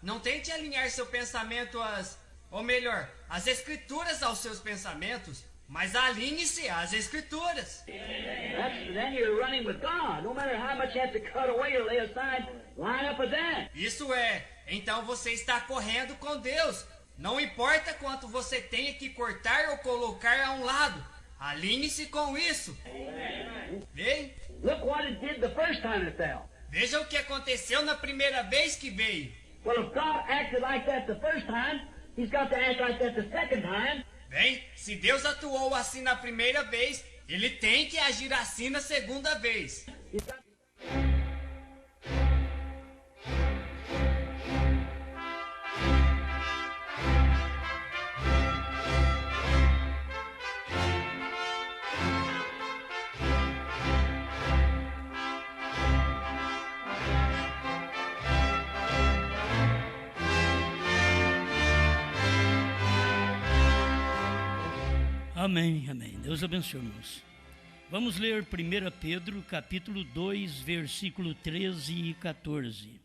Não tente alinhar seu pensamento às escrituras aos seus pensamentos, mas alinhe-se às escrituras. Then you're running with God. No matter how much you have to cut away or lay aside, line up with that. Isso é, então você está correndo com Deus. Não importa quanto você tenha que cortar ou colocar a um lado, alinhe-se com isso. Vem? Look what it did the first time it fell. Veja o que aconteceu na primeira vez que veio. Well, if God acted like that the first time, He's got to act like that the second time. Bem, se Deus atuou assim na primeira vez, Ele tem que agir assim na segunda vez. Amém, amém. Deus abençoe, irmãos. Vamos ler 1 Pedro, capítulo 2, versículo 13 e 14.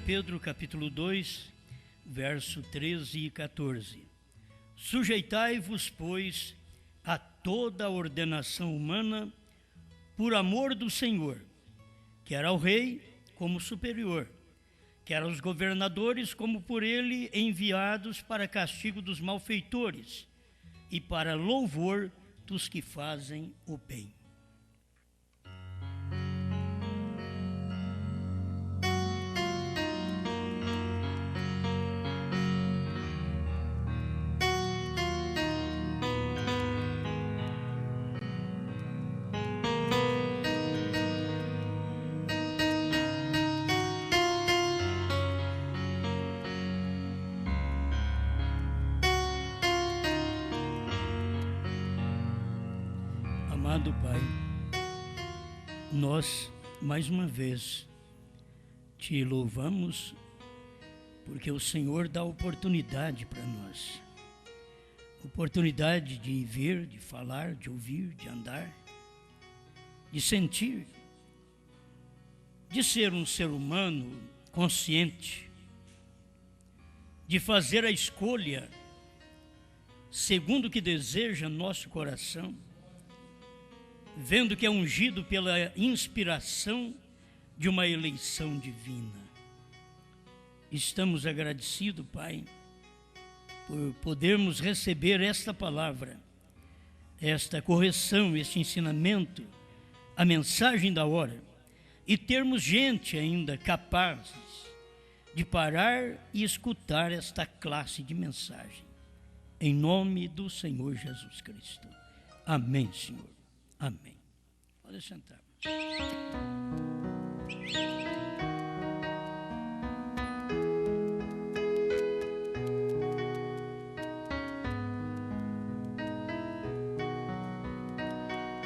Pedro, capítulo 2, verso 13 e 14. Sujeitai-vos, pois, a toda a ordenação humana por amor do Senhor, quer ao rei como superior, quer aos governadores como por ele enviados para castigo dos malfeitores e para louvor dos que fazem o bem. Amado Pai, nós, mais uma vez, te louvamos porque o Senhor dá oportunidade para nós. Oportunidade de ver, de falar, de ouvir, de andar, de sentir, de ser um ser humano consciente, de fazer a escolha segundo o que deseja nosso coração, vendo que é ungido pela inspiração de uma eleição divina. Estamos agradecidos, Pai, por podermos receber esta palavra, esta correção, este ensinamento, a mensagem da hora, e termos gente ainda capaz de parar e escutar esta classe de mensagem. Em nome do Senhor Jesus Cristo. Amém, Senhor. Amém. Pode sentar.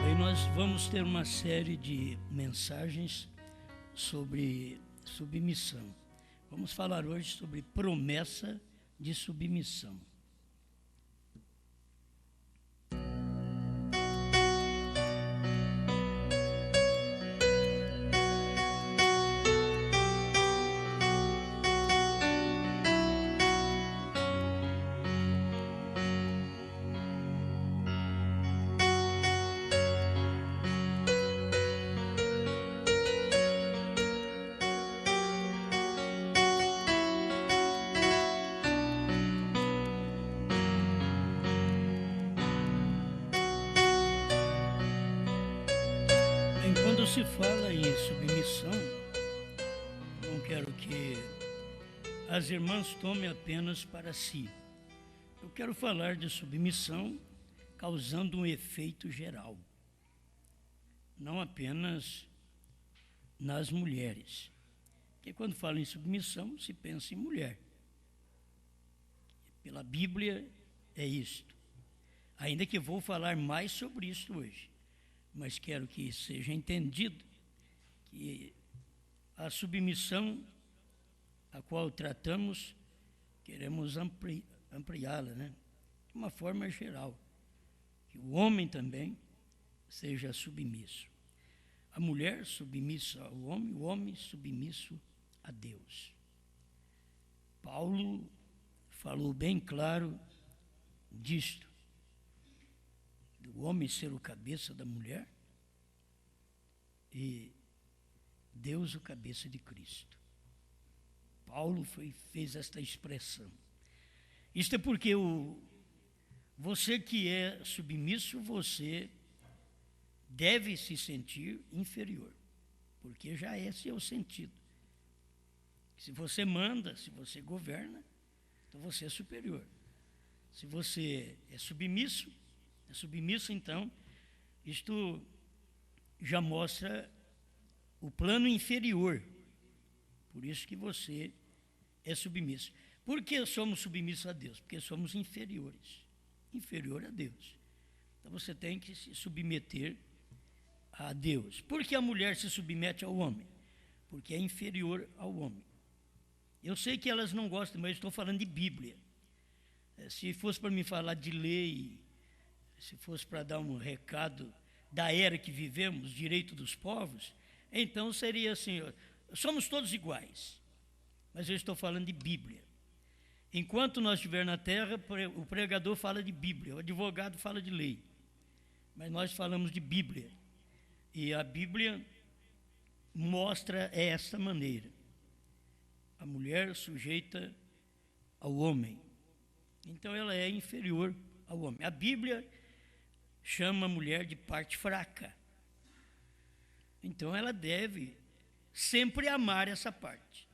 Bem, nós vamos ter uma série de mensagens sobre submissão. Vamos falar hoje sobre promessa de submissão. Quando se fala em submissão, não quero que as irmãs tomem apenas para si. Eu quero falar de submissão causando um efeito geral, não apenas nas mulheres. Porque quando fala em submissão, se pensa em mulher. pela Bíblia é isto. Ainda que vou falar mais sobre isso hoje, mas quero que seja entendido que a submissão a qual tratamos, queremos ampliá-la, né? De uma forma geral, que o homem também seja submisso. A mulher submissa ao homem, o homem submisso a Deus. Paulo falou bem claro disto, do homem ser o cabeça da mulher e Deus o cabeça de Cristo. Paulo fez esta expressão. Isto é porque você que é submisso, você deve se sentir inferior, porque já é seu sentido. Se você manda, se você governa, então você é superior. Se você é submisso, então, isto já mostra o plano inferior. Por isso que você é submisso. Por que somos submissos a Deus? Porque somos inferiores. Inferior a Deus. Então você tem que se submeter a Deus. Por que a mulher se submete ao homem? Porque é inferior ao homem. Eu sei que elas não gostam, mas estou falando de Bíblia. Se fosse para me falar de lei, se fosse para dar um recado da era que vivemos, direito dos povos, então seria assim, somos todos iguais. Mas eu estou falando de Bíblia. Enquanto nós estivermos na terra, o pregador fala de Bíblia, o advogado fala de lei. Mas nós falamos de Bíblia. E a Bíblia mostra esta maneira. A mulher sujeita ao homem. Então ela é inferior ao homem. A Bíblia chama a mulher de parte fraca. Então ela deve sempre amar essa parte.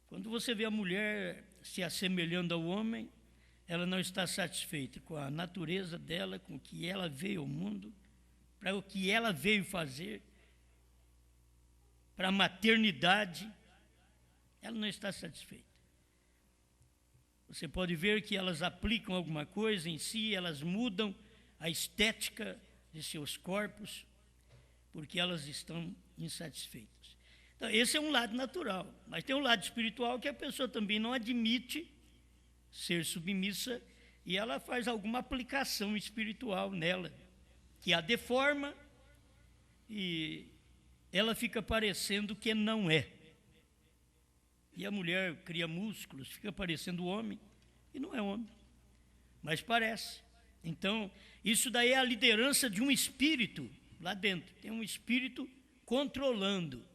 Quando você vê a mulher se assemelhando ao homem, ela não está satisfeita com a natureza dela, com o que ela veio ao mundo, para o que ela veio fazer, para a maternidade, ela não está satisfeita. Você pode ver que elas aplicam alguma coisa em si, elas mudam a estética de seus corpos, porque elas estão insatisfeitas. Então, esse é um lado natural, mas tem um lado espiritual que a pessoa também não admite ser submissa e ela faz alguma aplicação espiritual nela, que a deforma e ela fica parecendo que não é. E a mulher cria músculos, fica parecendo homem, e não é homem, mas parece. Então, isso daí é a liderança de um espírito lá dentro. Tem um espírito controlando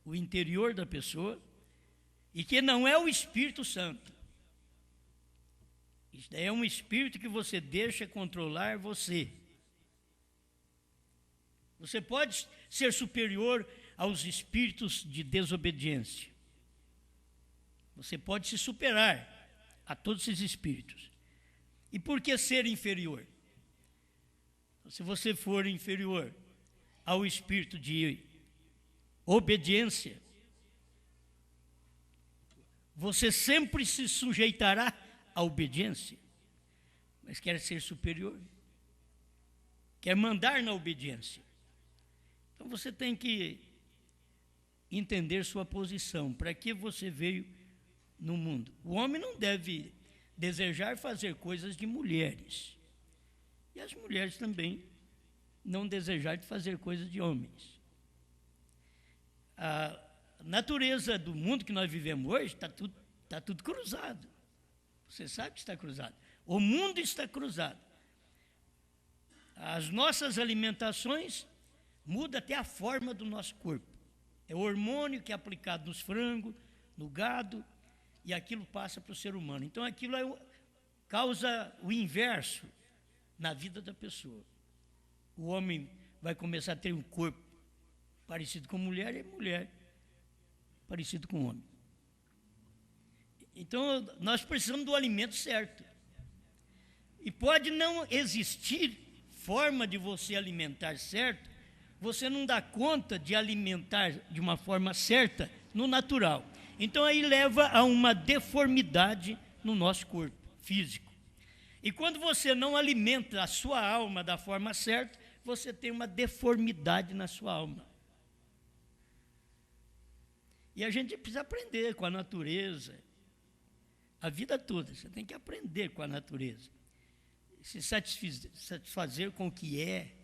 o interior da pessoa, e que não é o Espírito Santo. Isso daí é um espírito que você deixa controlar você. Você pode ser superior aos espíritos de desobediência. Você pode se superar a todos esses espíritos. E por que ser inferior? Se você for inferior ao espírito de obediência, você sempre se sujeitará à obediência, mas quer ser superior, quer mandar na obediência. Então você tem que entender sua posição, para que você veio no mundo. O homem não deve desejar fazer coisas de mulheres, e as mulheres também não desejar de fazer coisas de homens. A natureza do mundo que nós vivemos hoje está tudo cruzado. Você sabe que está cruzado. O mundo está cruzado. As nossas alimentações mudam até a forma do nosso corpo. É o hormônio que é aplicado nos frangos, no gado, e aquilo passa para o ser humano. Então aquilo causa o inverso na vida da pessoa. O homem vai começar a ter um corpo parecido com mulher, e mulher parecido com homem. Então, nós precisamos do alimento certo. E pode não existir forma de você alimentar certo, você não dá conta de alimentar de uma forma certa no natural. Então, aí leva a uma deformidade no nosso corpo físico. E quando você não alimenta a sua alma da forma certa, você tem uma deformidade na sua alma. E a gente precisa aprender com a natureza. A vida toda, você tem que aprender com a natureza. Se satisfazer com o que é,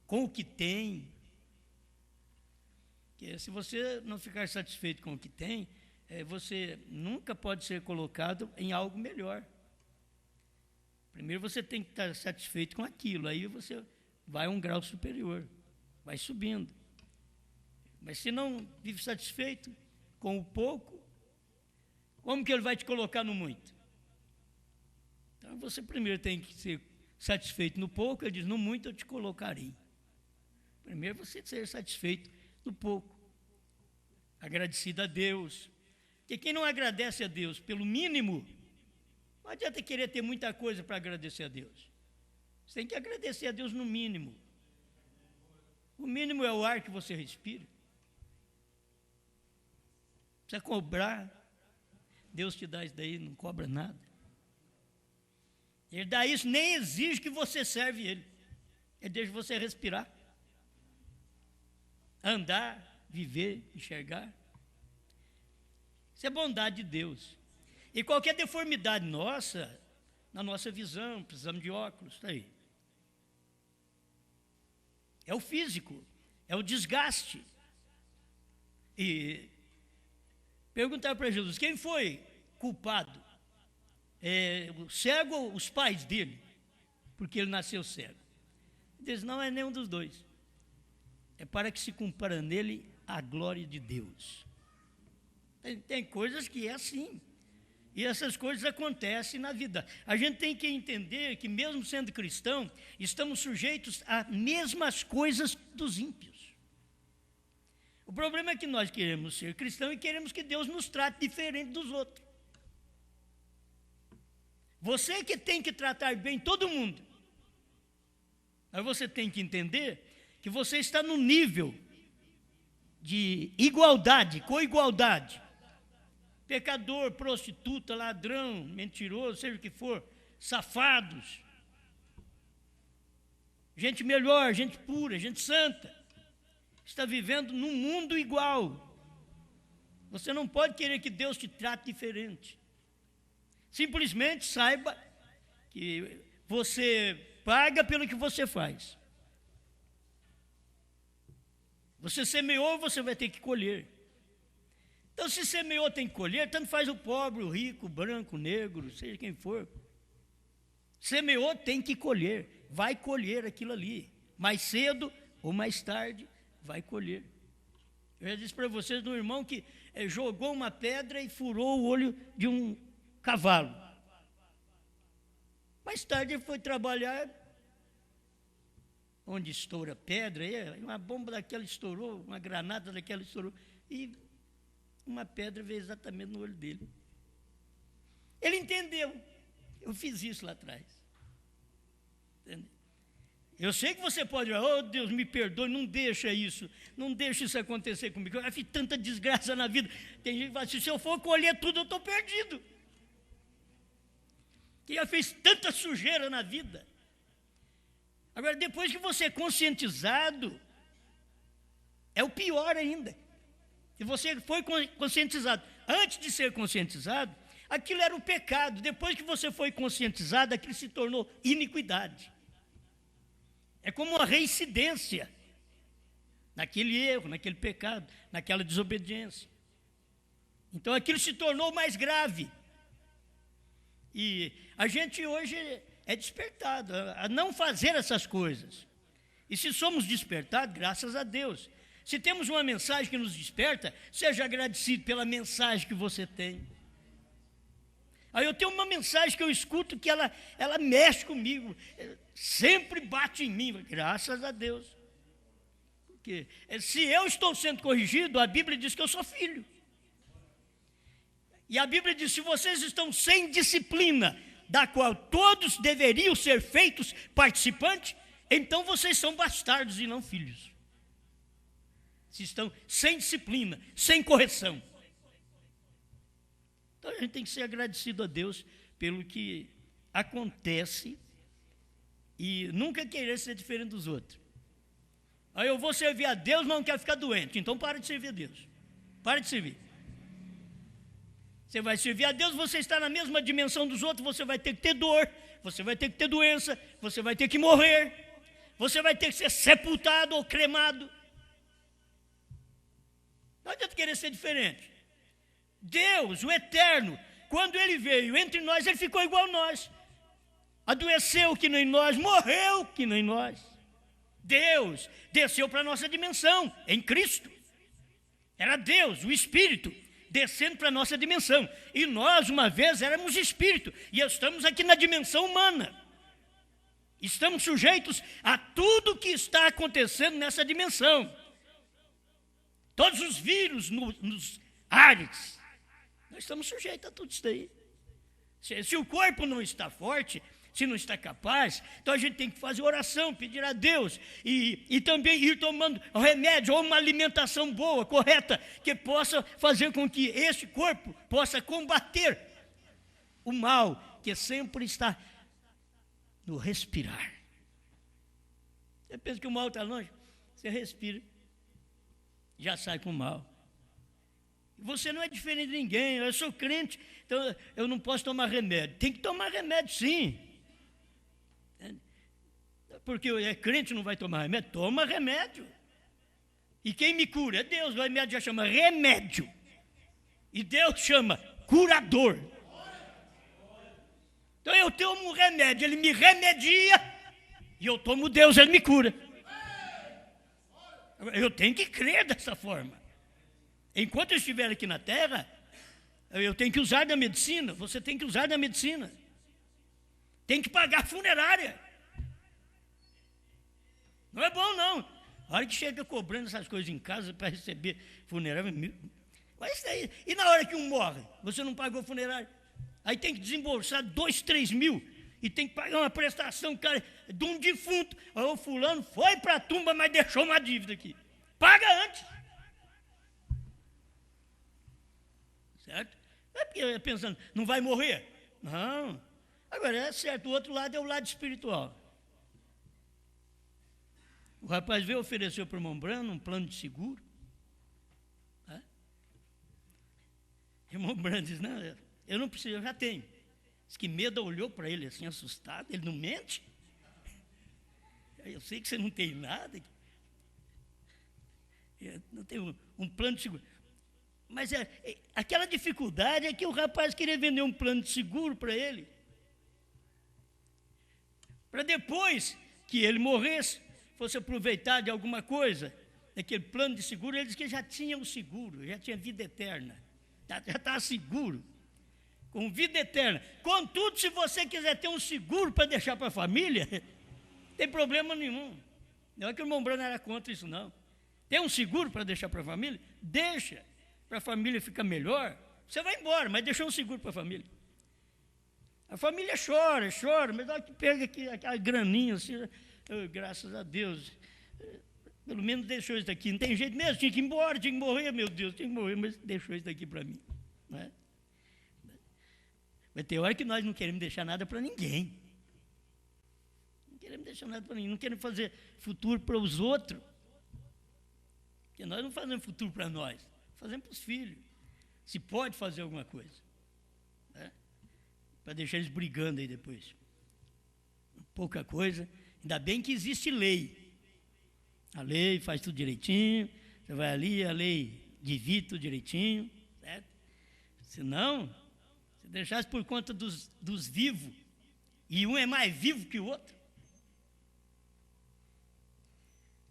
com o que tem. Porque se você não ficar satisfeito com o que tem, você nunca pode ser colocado em algo melhor. Primeiro você tem que estar satisfeito com aquilo, aí você vai a um grau superior, vai subindo. Mas se não vive satisfeito com o pouco, como que ele vai te colocar no muito? Então você primeiro tem que ser satisfeito no pouco, ele diz, no muito eu te colocarei. Primeiro você ser satisfeito no pouco, agradecido a Deus. Porque quem não agradece a Deus pelo mínimo, não adianta querer ter muita coisa para agradecer a Deus. Você tem que agradecer a Deus no mínimo. O mínimo é o ar que você respira. Precisa cobrar. Deus te dá isso daí, não cobra nada. Ele dá isso, nem exige que você serve Ele. Ele deixa você respirar. Andar, viver, enxergar. Isso é bondade de Deus. E qualquer deformidade nossa, na nossa visão, precisamos de óculos, está aí. É o físico, é o desgaste. E perguntar para Jesus, quem foi culpado? O cego ou os pais dele? Porque ele nasceu cego. Ele diz, não é nenhum dos dois. É para que se cumpra nele a glória de Deus. Tem coisas que é assim. E essas coisas acontecem na vida. A gente tem que entender que, mesmo sendo cristão, estamos sujeitos às mesmas coisas dos ímpios. O problema é que nós queremos ser cristãos e queremos que Deus nos trate diferente dos outros. Você que tem que tratar bem todo mundo. Mas você tem que entender que você está no nível de igualdade, coigualdade. Pecador, prostituta, ladrão, mentiroso, seja o que for, safados, gente melhor, gente pura, gente santa, está vivendo num mundo igual. Você não pode querer que Deus te trate diferente. Simplesmente saiba que você paga pelo que você faz. Você semeou, você vai ter que colher. Então, se semeou, tem que colher, tanto faz o pobre, o rico, o branco, o negro, seja quem for. Semeou, tem que colher, vai colher aquilo ali. Mais cedo ou mais tarde, vai colher. Eu já disse para vocês de um irmão que jogou uma pedra e furou o olho de um cavalo. Mais tarde ele foi trabalhar, onde estoura pedra, uma bomba daquela estourou, uma granada daquela estourou, e uma pedra veio exatamente no olho dele. Ele entendeu. Eu fiz isso lá atrás. Entendeu? Eu sei que você pode dizer, oh Deus, me perdoe, não deixa isso acontecer comigo. Eu fiz tanta desgraça na vida. Tem gente que fala assim, se eu for colher tudo, eu estou perdido. Que já fez tanta sujeira na vida. Agora, depois que você é conscientizado, é o pior ainda. Se você foi conscientizado antes de ser conscientizado, aquilo era um pecado. Depois que você foi conscientizado, aquilo se tornou iniquidade. É como uma reincidência naquele erro, naquele pecado, naquela desobediência. Então aquilo se tornou mais grave. E a gente hoje é despertado a não fazer essas coisas. E se somos despertados, graças a Deus. Se temos uma mensagem que nos desperta, seja agradecido pela mensagem que você tem. Aí eu tenho uma mensagem que eu escuto que ela mexe comigo, sempre bate em mim, graças a Deus. Porque se eu estou sendo corrigido, a Bíblia diz que eu sou filho. E a Bíblia diz, se vocês estão sem disciplina, da qual todos deveriam ser feitos participantes, então vocês são bastardos e não filhos. Se estão sem disciplina, sem correção. Então a gente tem que ser agradecido a Deus pelo que acontece e nunca querer ser diferente dos outros. Aí eu vou servir a Deus, mas não quero ficar doente. Então para de servir a Deus. Para de servir. Você vai servir a Deus, você está na mesma dimensão dos outros, você vai ter que ter dor, você vai ter que ter doença, você vai ter que morrer, você vai ter que ser sepultado ou cremado. Não adianta querer ser diferente. Deus, o Eterno, quando Ele veio entre nós, Ele ficou igual a nós. Adoeceu que nem nós, morreu que nem nós. Deus desceu para a nossa dimensão, em Cristo. Era Deus, o Espírito, descendo para a nossa dimensão. E nós, uma vez, éramos Espírito, e estamos aqui na dimensão humana. Estamos sujeitos a tudo que está acontecendo nessa dimensão. Todos os vírus nos ares, nós estamos sujeitos a tudo isso daí. Se o corpo não está forte, se não está capaz, então a gente tem que fazer oração, pedir a Deus e também ir tomando remédio ou uma alimentação boa, correta, que possa fazer com que este corpo possa combater o mal que sempre está no respirar. Você pensa que o mal está longe? Você respira, já sai com o mal. Você não é diferente de ninguém. Eu sou crente, então eu não posso tomar remédio. Tem que tomar remédio, sim. Porque é crente, não vai tomar remédio? Toma remédio. E quem me cura? É Deus. O remédio já chama remédio. E Deus chama curador. Então eu tomo um remédio, Ele me remedia. E eu tomo Deus, Ele me cura. Eu tenho que crer dessa forma. Enquanto eu estiver aqui na terra, eu tenho que usar da medicina. Você tem que usar da medicina. Tem que pagar funerária. Não é bom, não. A hora que chega cobrando essas coisas em casa para receber funerária. Mas isso aí. E na hora que um morre, você não pagou funerária? Aí tem que desembolsar 2, 3 mil. E tem que pagar uma prestação, cara, de um defunto. Aí o fulano foi para a tumba, mas deixou uma dívida aqui. Paga antes. Certo? Não é porque pensando, não vai morrer? Não. Agora, é certo, o outro lado é o lado espiritual. O rapaz veio oferecer para o irmão Brano um plano de seguro. Tá? O irmão Brano diz, não, eu não preciso, eu já tenho. Diz que Meda olhou para ele assim, assustado, ele não mente? Eu sei que você não tem nada. Eu não tenho um plano de seguro. Mas aquela dificuldade é que o rapaz queria vender um plano de seguro para ele. Para depois que ele morresse, fosse aproveitar de alguma coisa, daquele plano de seguro, ele disse que já tinha o seguro, já tinha vida eterna, já estava seguro, com vida eterna. Contudo, se você quiser ter um seguro para deixar para a família, não tem problema nenhum. Não é que o irmão Brano era contra isso, não. Tem um seguro para deixar para a família? Deixa, para a família ficar melhor. Você vai embora, mas deixou um seguro para a família. A família chora, mas olha que pega aqui, aquela graninha assim, graças a Deus, pelo menos deixou isso daqui. Não tem jeito mesmo, tinha que ir embora, tinha que morrer, meu Deus, tinha que morrer, mas deixou isso daqui para mim. Não é? Vai ter hora que nós não queremos deixar nada para ninguém. Não queremos deixar nada para ninguém, não queremos fazer futuro para os outros. Porque nós não fazemos futuro para nós, fazemos para os filhos. Se pode fazer alguma coisa. Né? Para deixar eles brigando aí depois. Pouca coisa. Ainda bem que existe lei. A lei faz tudo direitinho. Você vai ali, a lei divide tudo direitinho. Certo? Senão, se deixasse por conta dos vivos, e um é mais vivo que o outro.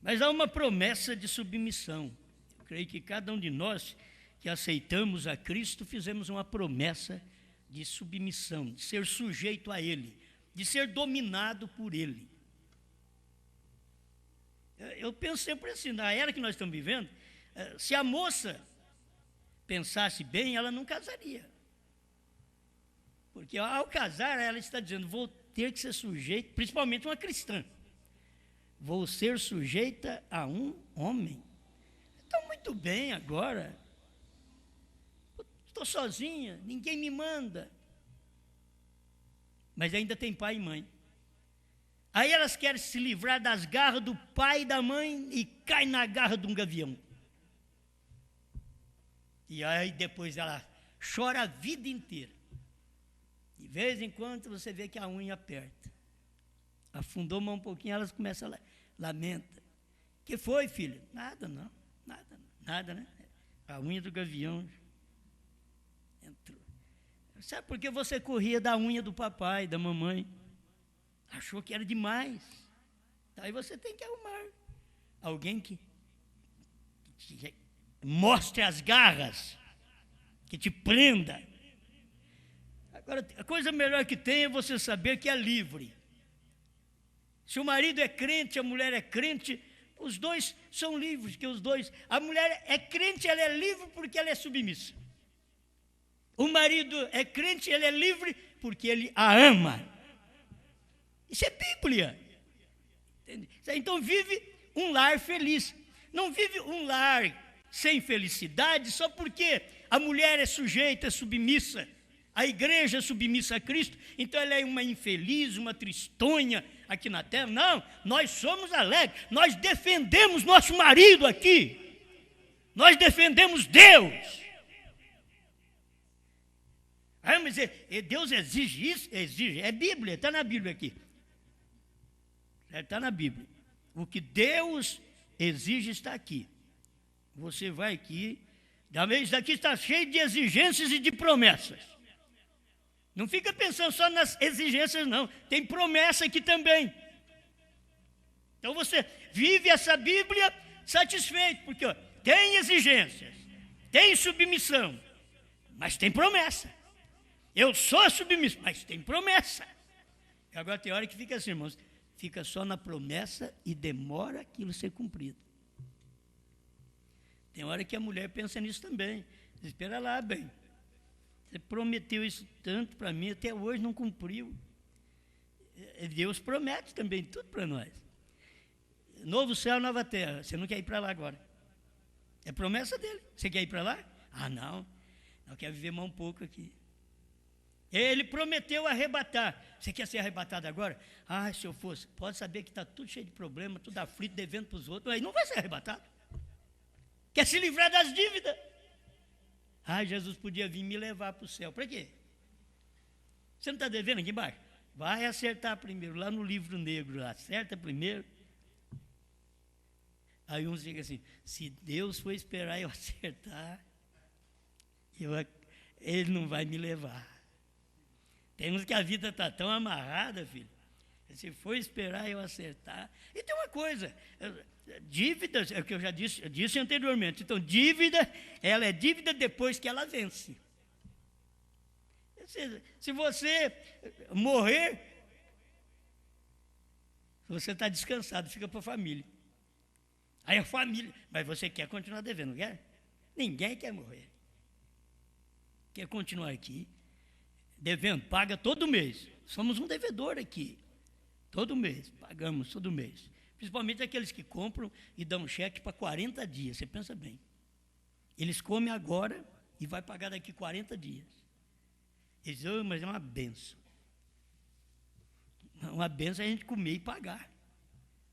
Mas há uma promessa de submissão. Eu creio que cada um de nós que aceitamos a Cristo, fizemos uma promessa de submissão, de ser sujeito a Ele, de ser dominado por Ele. Eu penso sempre assim, na era que nós estamos vivendo, se a moça pensasse bem, ela não casaria. Porque ao casar, ela está dizendo, vou ter que ser sujeita, principalmente uma cristã, vou ser sujeita a um homem. Então, muito bem agora. estou sozinha, ninguém me manda. Mas ainda tem pai e mãe. Aí elas querem se livrar das garras do pai e da mãe e caem na garra de um gavião. E aí depois ela chora a vida inteira. De vez em quando você vê que a unha aperta. Afundou mais um pouquinho, elas começam a lamenta. Que foi, filho? Nada, não. Nada, né? A unha do gavião entrou. Sabe por que você corria da unha do papai, da mamãe? Achou que era demais. Aí você tem que arrumar alguém que te mostre as garras, que te prenda. Agora, a coisa melhor que tem é você saber que é livre. Se o marido é crente, a mulher é crente, os dois são livres, que os dois... A mulher é crente, ela é livre porque ela é submissa. O marido é crente, ele é livre porque ele a ama. Isso é Bíblia. Entende? Então vive um lar feliz. Não vive um lar sem felicidade só porque a mulher é sujeita, é submissa. A igreja é submissa a Cristo, então ela é uma infeliz, uma tristonha aqui na terra. Não, nós somos alegres, nós defendemos nosso marido aqui, nós defendemos Deus. Ah, mas Deus exige isso? Exige, é Bíblia, está na Bíblia aqui. Está na Bíblia. O que Deus exige está aqui. Você vai aqui, isso daqui está cheio de exigências e de promessas. Não fica pensando só nas exigências, não. Tem promessa aqui também. Então você vive essa Bíblia satisfeito, porque tem exigências, tem submissão, mas tem promessa. Eu sou submisso, mas tem promessa. E agora tem hora que fica assim, irmãos, fica só na promessa e demora aquilo ser cumprido. Tem hora que a mulher pensa nisso também. Espera lá, bem. Você prometeu isso tanto para mim, até hoje não cumpriu. Deus promete também tudo para nós. Novo céu, nova terra. Você não quer ir para lá agora. É promessa dele. Você quer ir para lá? Ah, não. Não quer viver mais um pouco aqui. Ele prometeu arrebatar. Você quer ser arrebatado agora? Ah, se eu fosse. Pode saber que está tudo cheio de problema, tudo aflito, devendo para os outros. Aí não vai ser arrebatado. Quer se livrar das dívidas. Ah, Jesus podia vir me levar para o céu. Para quê? Você não está devendo aqui embaixo? Vai acertar primeiro, lá no livro negro, lá. Acerta primeiro. Aí uns ficam assim, se Deus for esperar eu acertar, Ele não vai me levar. Tem uns que a vida está tão amarrada, filho. Se for esperar eu acertar. E tem uma coisa, dívidas, é o que eu já disse anteriormente. Então, dívida, ela é dívida depois que ela vence. Se você morrer, você está descansado, fica para a família. Aí a família, mas você quer continuar devendo, não quer? Ninguém quer morrer. Quer continuar aqui, devendo, paga todo mês. Somos um devedor aqui. Todo mês, pagamos todo mês. Principalmente aqueles que compram e dão cheque para 40 dias. Você pensa bem. Eles comem agora e vai pagar daqui 40 dias. Eles dizem, oh, mas é uma benção. Uma benção é a gente comer e pagar.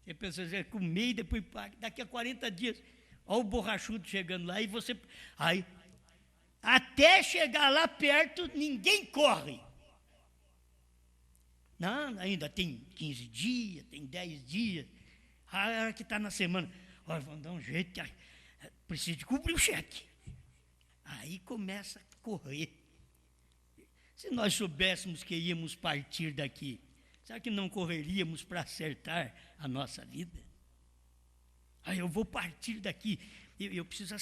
Você pensa, você comer e depois paga. Daqui a 40 dias, olha o borrachudo chegando lá e você... Aí, até chegar lá perto, ninguém corre. Não, ainda tem 15 dias, tem 10 dias. A hora que está na semana, olha, vamos dar um jeito, que precisa de cumprir o cheque. Aí começa a correr. Se nós soubéssemos que íamos partir daqui, será que não correríamos para acertar a nossa vida? Aí eu vou partir daqui, eu preciso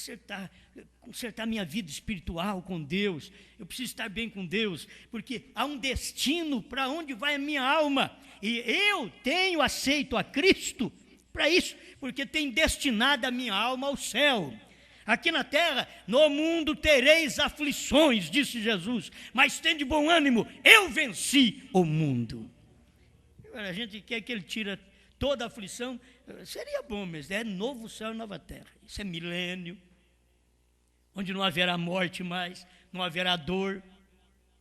consertar minha vida espiritual com Deus, eu preciso estar bem com Deus, porque há um destino para onde vai a minha alma, e eu tenho aceito a Cristo para isso, porque tem destinado a minha alma ao céu. Aqui na terra, no mundo tereis aflições, disse Jesus, mas tende bom ânimo, eu venci o mundo. A gente quer que ele tire toda a aflição, seria bom, mas é novo céu e nova terra. Isso é milênio, onde não haverá morte mais, não haverá dor.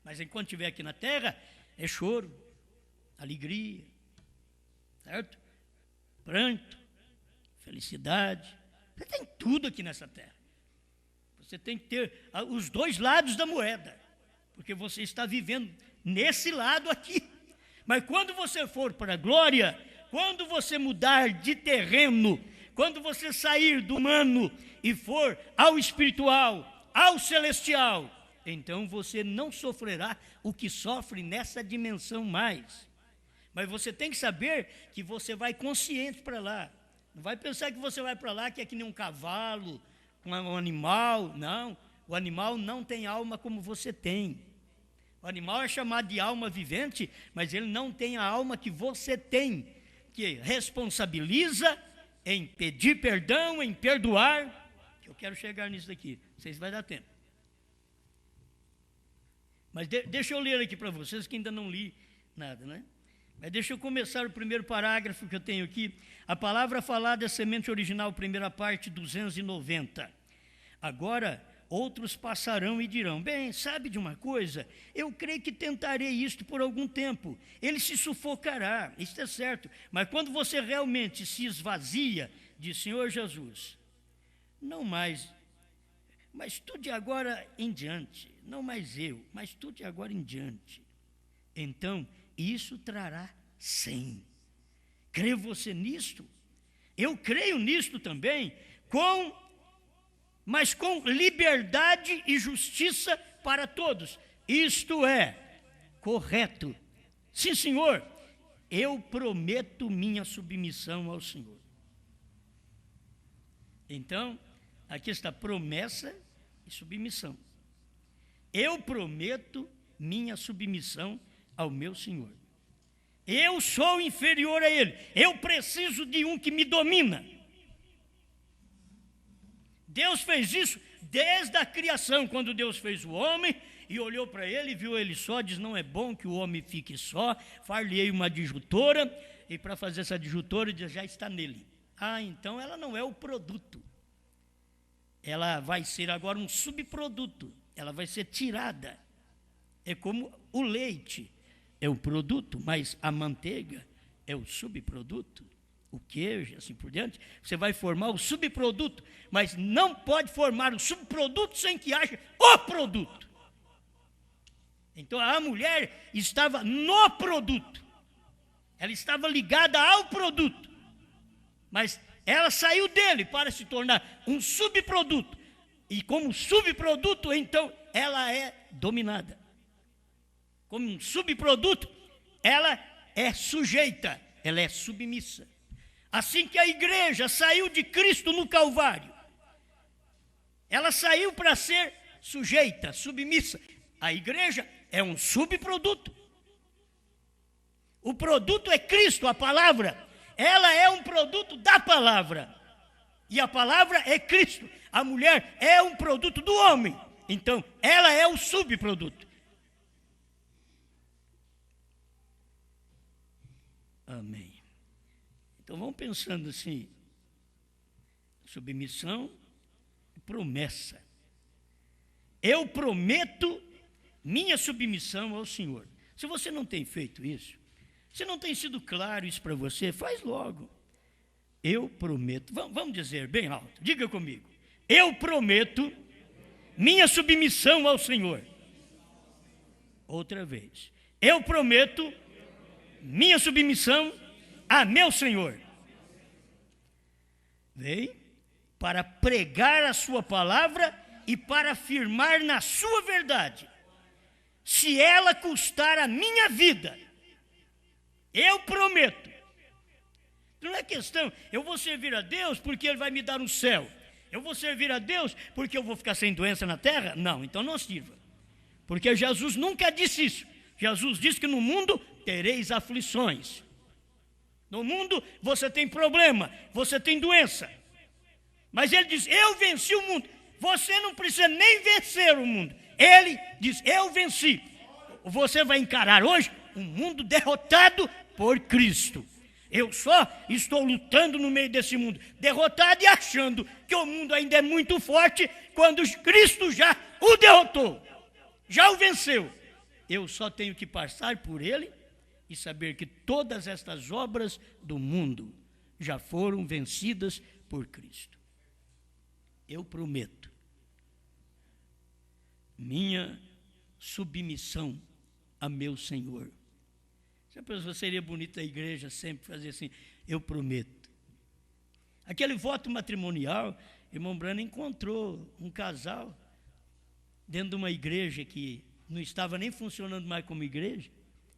Mas enquanto estiver aqui na terra, é choro, alegria, certo? Pranto, felicidade. Você tem tudo aqui nessa terra. Você tem que ter os dois lados da moeda, porque você está vivendo nesse lado aqui. Mas quando você for para a glória, quando você mudar de terreno, quando você sair do humano e for ao espiritual, ao celestial, então você não sofrerá o que sofre nessa dimensão mais. Mas você tem que saber que você vai consciente para lá. Não vai pensar que você vai para lá que é que nem um cavalo, um animal. Não, o animal não tem alma como você tem. O animal é chamado de alma vivente, mas ele não tem a alma que você tem, que responsabiliza em pedir perdão, em perdoar. Eu quero chegar nisso daqui, vocês vai dar tempo. Mas deixa eu ler aqui para vocês, que ainda não li nada, né? Mas deixa eu começar o primeiro parágrafo que eu tenho aqui. A palavra falada é semente original, primeira parte, 290. Agora, outros passarão e dirão, bem, sabe de uma coisa? Eu creio que tentarei isto por algum tempo. Ele se sufocará, isso é certo. Mas quando você realmente se esvazia de Senhor Jesus, não mais, mas tu de agora em diante, não mais eu, mas tu de agora em diante. Então, isso trará 100. Crê você nisto? Eu creio nisto também, mas com liberdade e justiça para todos. Isto é correto. Sim, Senhor, eu prometo minha submissão ao Senhor. Então, aqui está promessa e submissão. Eu prometo minha submissão ao meu Senhor. Eu sou inferior a Ele. Eu preciso de um que me domina. Deus fez isso desde a criação, quando Deus fez o homem e olhou para ele, viu ele só, diz, não é bom que o homem fique só, far-lhe-ei uma adjutora, e para fazer essa adjutora, diz, já está nele. Ah, então ela não é o produto. Ela vai ser agora um subproduto, ela vai ser tirada. É como o leite é o produto, mas a manteiga é o subproduto. O queijo, assim por diante, você vai formar o subproduto, mas não pode formar o subproduto sem que haja o produto. Então a mulher estava no produto, ela estava ligada ao produto, mas ela saiu dele para se tornar um subproduto, e como subproduto, então ela é dominada. Como um subproduto, ela é sujeita, ela é submissa. Assim que a igreja saiu de Cristo no Calvário, ela saiu para ser sujeita, submissa. A igreja é um subproduto. O produto é Cristo, a palavra. Ela é um produto da palavra. E a palavra é Cristo. A mulher é um produto do homem. Então, ela é o subproduto. Amém. Então vamos pensando assim, submissão e promessa. Eu prometo minha submissão ao Senhor. Se você não tem feito isso, se não tem sido claro isso para você, faz logo. Eu prometo, vamos dizer bem alto, diga comigo. Eu prometo minha submissão ao Senhor. Outra vez. Eu prometo minha submissão a meu Senhor. Veio para pregar a sua palavra e para afirmar na sua verdade. Se ela custar a minha vida, eu prometo. Não é questão, eu vou servir a Deus porque Ele vai me dar um céu. Eu vou servir a Deus porque eu vou ficar sem doença na terra? Não, então não sirva. Porque Jesus nunca disse isso. Jesus disse que no mundo tereis aflições. No mundo você tem problema, você tem doença. Mas Ele diz, eu venci o mundo. Você não precisa nem vencer o mundo. Ele diz, eu venci. Você vai encarar hoje um mundo derrotado por Cristo. Eu só estou lutando no meio desse mundo, derrotado e achando que o mundo ainda é muito forte, quando Cristo já o derrotou. já o venceu. Eu só tenho que passar por ele e saber que todas estas obras do mundo já foram vencidas por Cristo. Eu prometo minha submissão a meu Senhor. Se a pessoa seria bonita a igreja sempre fazer assim, eu prometo. Aquele voto matrimonial, irmão Branham encontrou um casal dentro de uma igreja que não estava nem funcionando mais como igreja,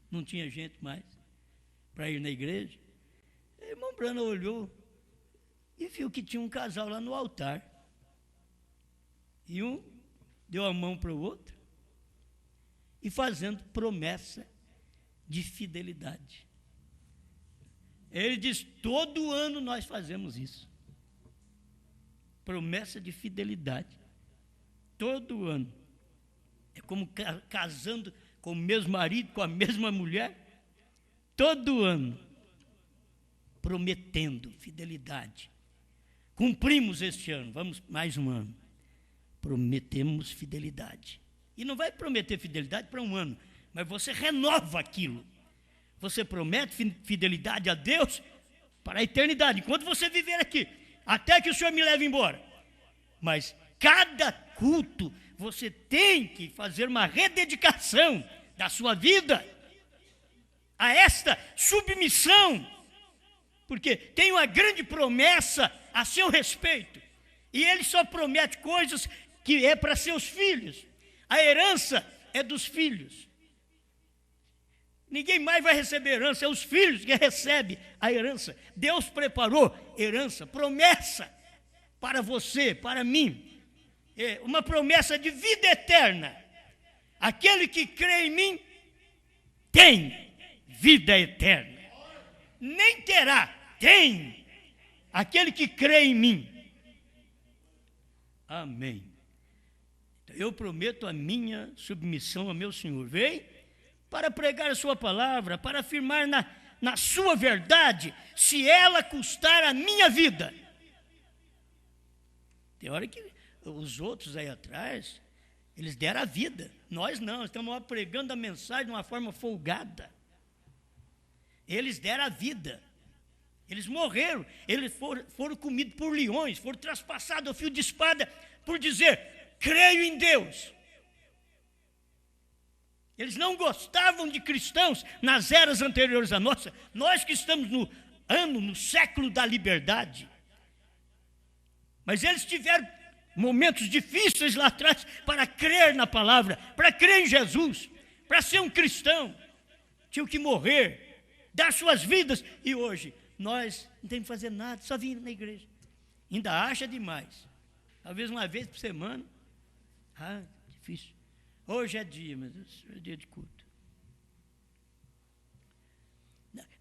não tinha gente mais para ir na igreja. O irmão Branham olhou e viu que tinha um casal lá no altar. E um deu a mão para o outro e fazendo promessa de fidelidade. Ele diz, todo ano nós fazemos isso. Promessa de fidelidade. Todo ano. É como casando com o mesmo marido, com a mesma mulher. Todo ano. Prometendo fidelidade. Cumprimos este ano, vamos mais um ano. Prometemos fidelidade. E não vai prometer fidelidade para um ano, mas você renova aquilo. Você promete fidelidade a Deus para a eternidade, enquanto você viver aqui, até que o Senhor me leve embora. Mas cada culto, você tem que fazer uma rededicação da sua vida a esta submissão, porque tem uma grande promessa a seu respeito, e ele só promete coisas que é para seus filhos. A herança é dos filhos. Ninguém mais vai receber herança, é os filhos que recebem a herança. Deus preparou herança, promessa para você, para mim. É uma promessa de vida eterna. Aquele que crê em mim tem vida eterna. Nem terá, tem. Aquele que crê em mim. Amém. Eu prometo a minha submissão ao meu Senhor. Veio para pregar a sua palavra, para afirmar na sua verdade, se ela custar a minha vida. Tem hora que os outros aí atrás, eles deram a vida. Nós não, estamos lá pregando a mensagem de uma forma folgada. Eles deram a vida. Eles morreram, eles foram comidos por leões, foram traspassados ao fio de espada por dizer, creio em Deus. Eles não gostavam de cristãos nas eras anteriores à nossa. Nós que estamos no século da liberdade. Mas eles tiveram momentos difíceis lá atrás para crer na palavra, para crer em Jesus, para ser um cristão. Tinham que morrer, dar suas vidas. E hoje, nós não temos que fazer nada, só vir na igreja. Ainda acha demais. Talvez uma vez por semana. Ah, difícil. Hoje é dia, mas é dia de culto.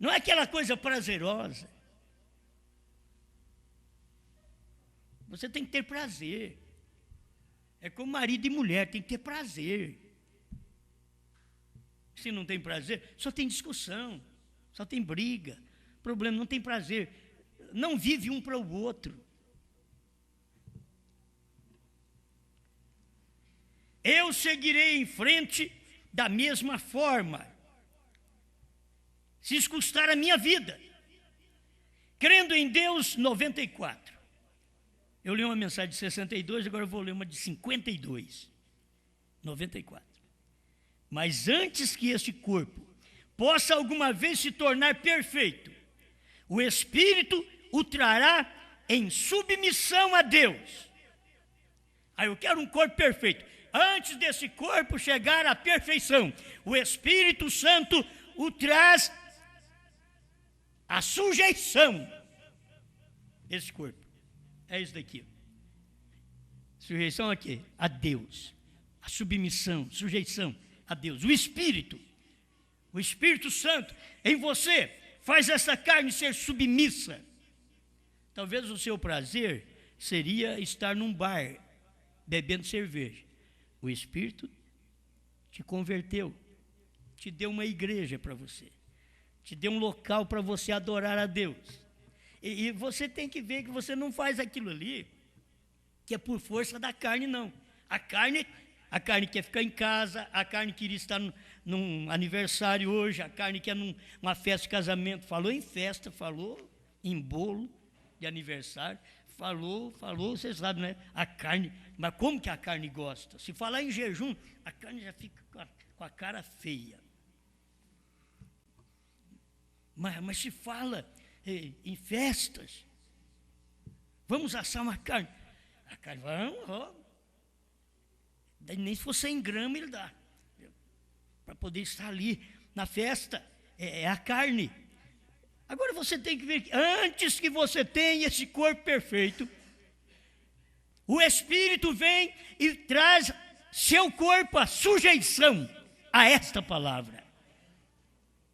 Não é aquela coisa prazerosa. Você tem que ter prazer. É como marido e mulher, tem que ter prazer. Se não tem prazer, só tem discussão, só tem briga. Problema, não tem prazer. Não vive um para o outro. Eu seguirei em frente da mesma forma, se isso custar a minha vida, crendo em Deus. 94. Eu li uma mensagem de 62, agora eu vou ler uma de 52. 94. Mas antes que este corpo possa alguma vez se tornar perfeito, o Espírito o trará em submissão a Deus. Aí eu quero um corpo perfeito. Antes desse corpo chegar à perfeição, o Espírito Santo o traz à sujeição. Esse corpo é isso daqui. Sujeição a quê? A Deus. A submissão, sujeição a Deus. O Espírito Santo em você faz essa carne ser submissa. Talvez o seu prazer seria estar num bar, bebendo cerveja. O Espírito te converteu, te deu uma igreja para você, te deu um local para você adorar a Deus. E você tem que ver que você não faz aquilo ali, que é por força da carne, não. A carne a carne quer ficar em casa, a carne queria estar num aniversário hoje, a carne quer numa festa de casamento. Falou em festa, falou em bolo de aniversário, falou, vocês sabem, né? A carne, mas como que a carne gosta? Se falar em jejum, a carne já fica com a cara feia. Mas se fala em festas, vamos assar uma carne. A carne vai, nem se for 100 gramas ele dá, para poder estar ali na festa, é a carne. Agora você tem que ver que antes que você tenha esse corpo perfeito, o Espírito vem e traz seu corpo à sujeição a esta palavra.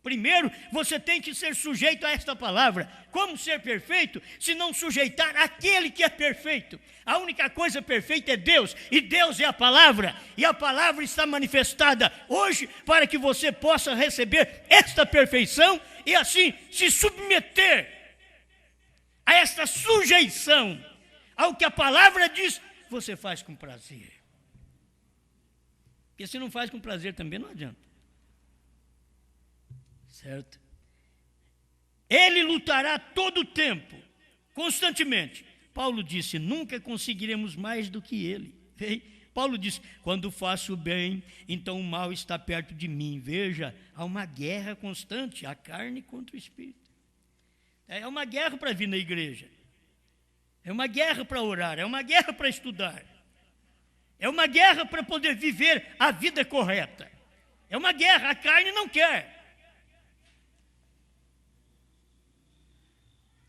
Primeiro, você tem que ser sujeito a esta palavra. Como ser perfeito, se não sujeitar aquele que é perfeito? A única coisa perfeita é Deus, e Deus é a palavra, e a palavra está manifestada hoje para que você possa receber esta perfeição e assim se submeter a esta sujeição ao que a palavra diz, você faz com prazer. Porque se não faz com prazer também não adianta. Certo? Ele lutará todo o tempo, constantemente. Paulo disse, nunca conseguiremos mais do que ele. Paulo disse, quando faço o bem, então o mal está perto de mim. Veja, há uma guerra constante, a carne contra o espírito. É uma guerra para vir na igreja. É uma guerra para orar, é uma guerra para estudar. É uma guerra para poder viver a vida correta. É uma guerra, a carne não quer.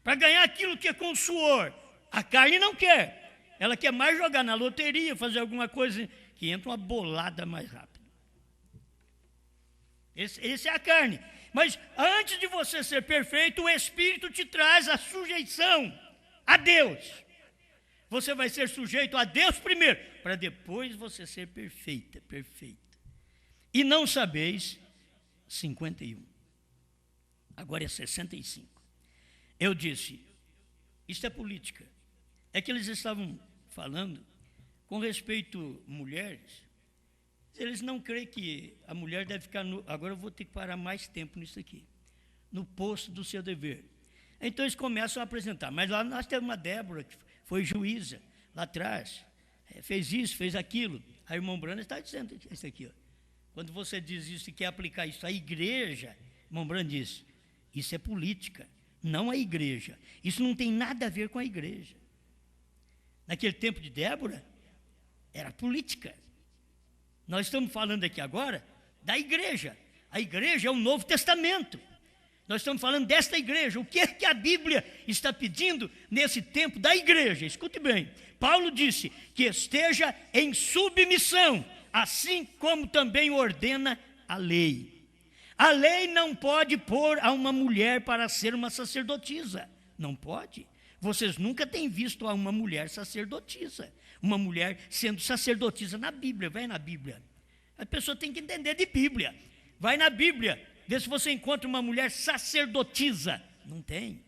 Para ganhar aquilo que é com suor. A carne não quer. Ela quer mais jogar na loteria, fazer alguma coisa que entra uma bolada mais rápido. Esse é a carne. Mas antes de você ser perfeito, o Espírito te traz a sujeição a Deus. Você vai ser sujeito a Deus primeiro, para depois você ser perfeita. E não sabeis, 51. Agora é 65. Eu disse, isso é política. É que eles estavam falando com respeito a mulheres. Eles não creem que a mulher deve ficar agora eu vou ter que parar mais tempo nisso aqui. No posto do seu dever. Então eles começam a apresentar. Mas lá nós temos uma Débora, que foi juíza, lá atrás. Fez isso, fez aquilo. A irmã Brana está dizendo isso aqui. Ó. Quando você diz isso e quer aplicar isso à igreja, irmão Brana diz, isso é política. Não a igreja. Isso não tem nada a ver com a igreja. Naquele tempo de Débora, era política. Nós estamos falando aqui agora da igreja. A igreja é o Novo Testamento. Nós estamos falando desta igreja. O que é que a Bíblia está pedindo nesse tempo da igreja? Escute bem. Paulo disse que esteja em submissão, assim como também ordena a lei. A lei não pode pôr a uma mulher para ser uma sacerdotisa. Não pode. Vocês nunca têm visto uma mulher sacerdotisa. Uma mulher sendo sacerdotisa na Bíblia. Vai na Bíblia. A pessoa tem que entender de Bíblia. Vai na Bíblia. Vê se você encontra uma mulher sacerdotisa. Não tem.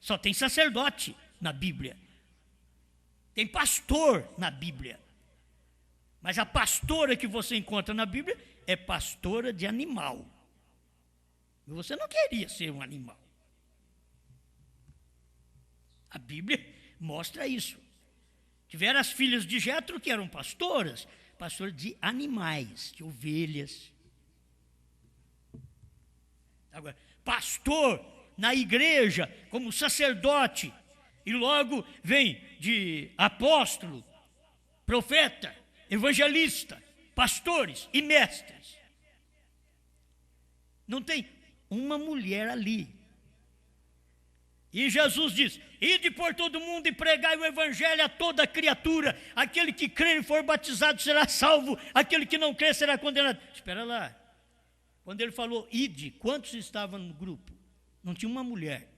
Só tem sacerdote na Bíblia. Tem pastor na Bíblia. Mas a pastora que você encontra na Bíblia é pastora de animal. E você não queria ser um animal. A Bíblia mostra isso. Tiveram as filhas de Jetro que eram pastoras de animais, de ovelhas. Agora, pastor na igreja, como sacerdote, e logo vem de apóstolo, profeta, evangelista, pastores e mestres. Não tem uma mulher ali. E Jesus diz, ide por todo mundo e pregai o evangelho a toda criatura. Aquele que crer e for batizado será salvo, aquele que não crer será condenado. Espera lá. Quando ele falou ide, quantos estavam no grupo? Não tinha uma mulher.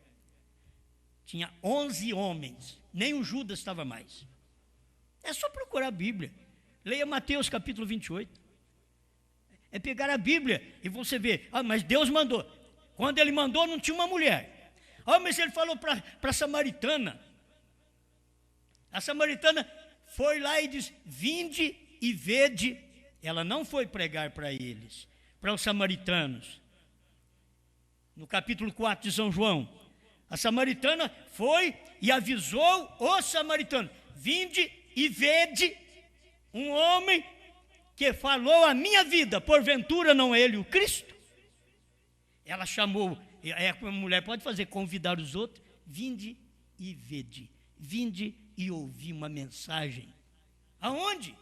Tinha 11 homens. Nem o Judas estava mais. É só procurar a Bíblia. Leia Mateus capítulo 28. É pegar a Bíblia e você vê, mas Deus mandou. Quando ele mandou não tinha uma mulher. Mas ele falou para a samaritana. A samaritana foi lá e disse, vinde e vede. Ela não foi pregar para eles, para os samaritanos. No capítulo 4 de São João, a samaritana foi e avisou os samaritanos: vinde e vede um homem que falou a minha vida, porventura não é ele o Cristo? Ela chamou, a mulher pode fazer, convidar os outros: vinde e vede, vinde e ouvi uma mensagem. Aonde?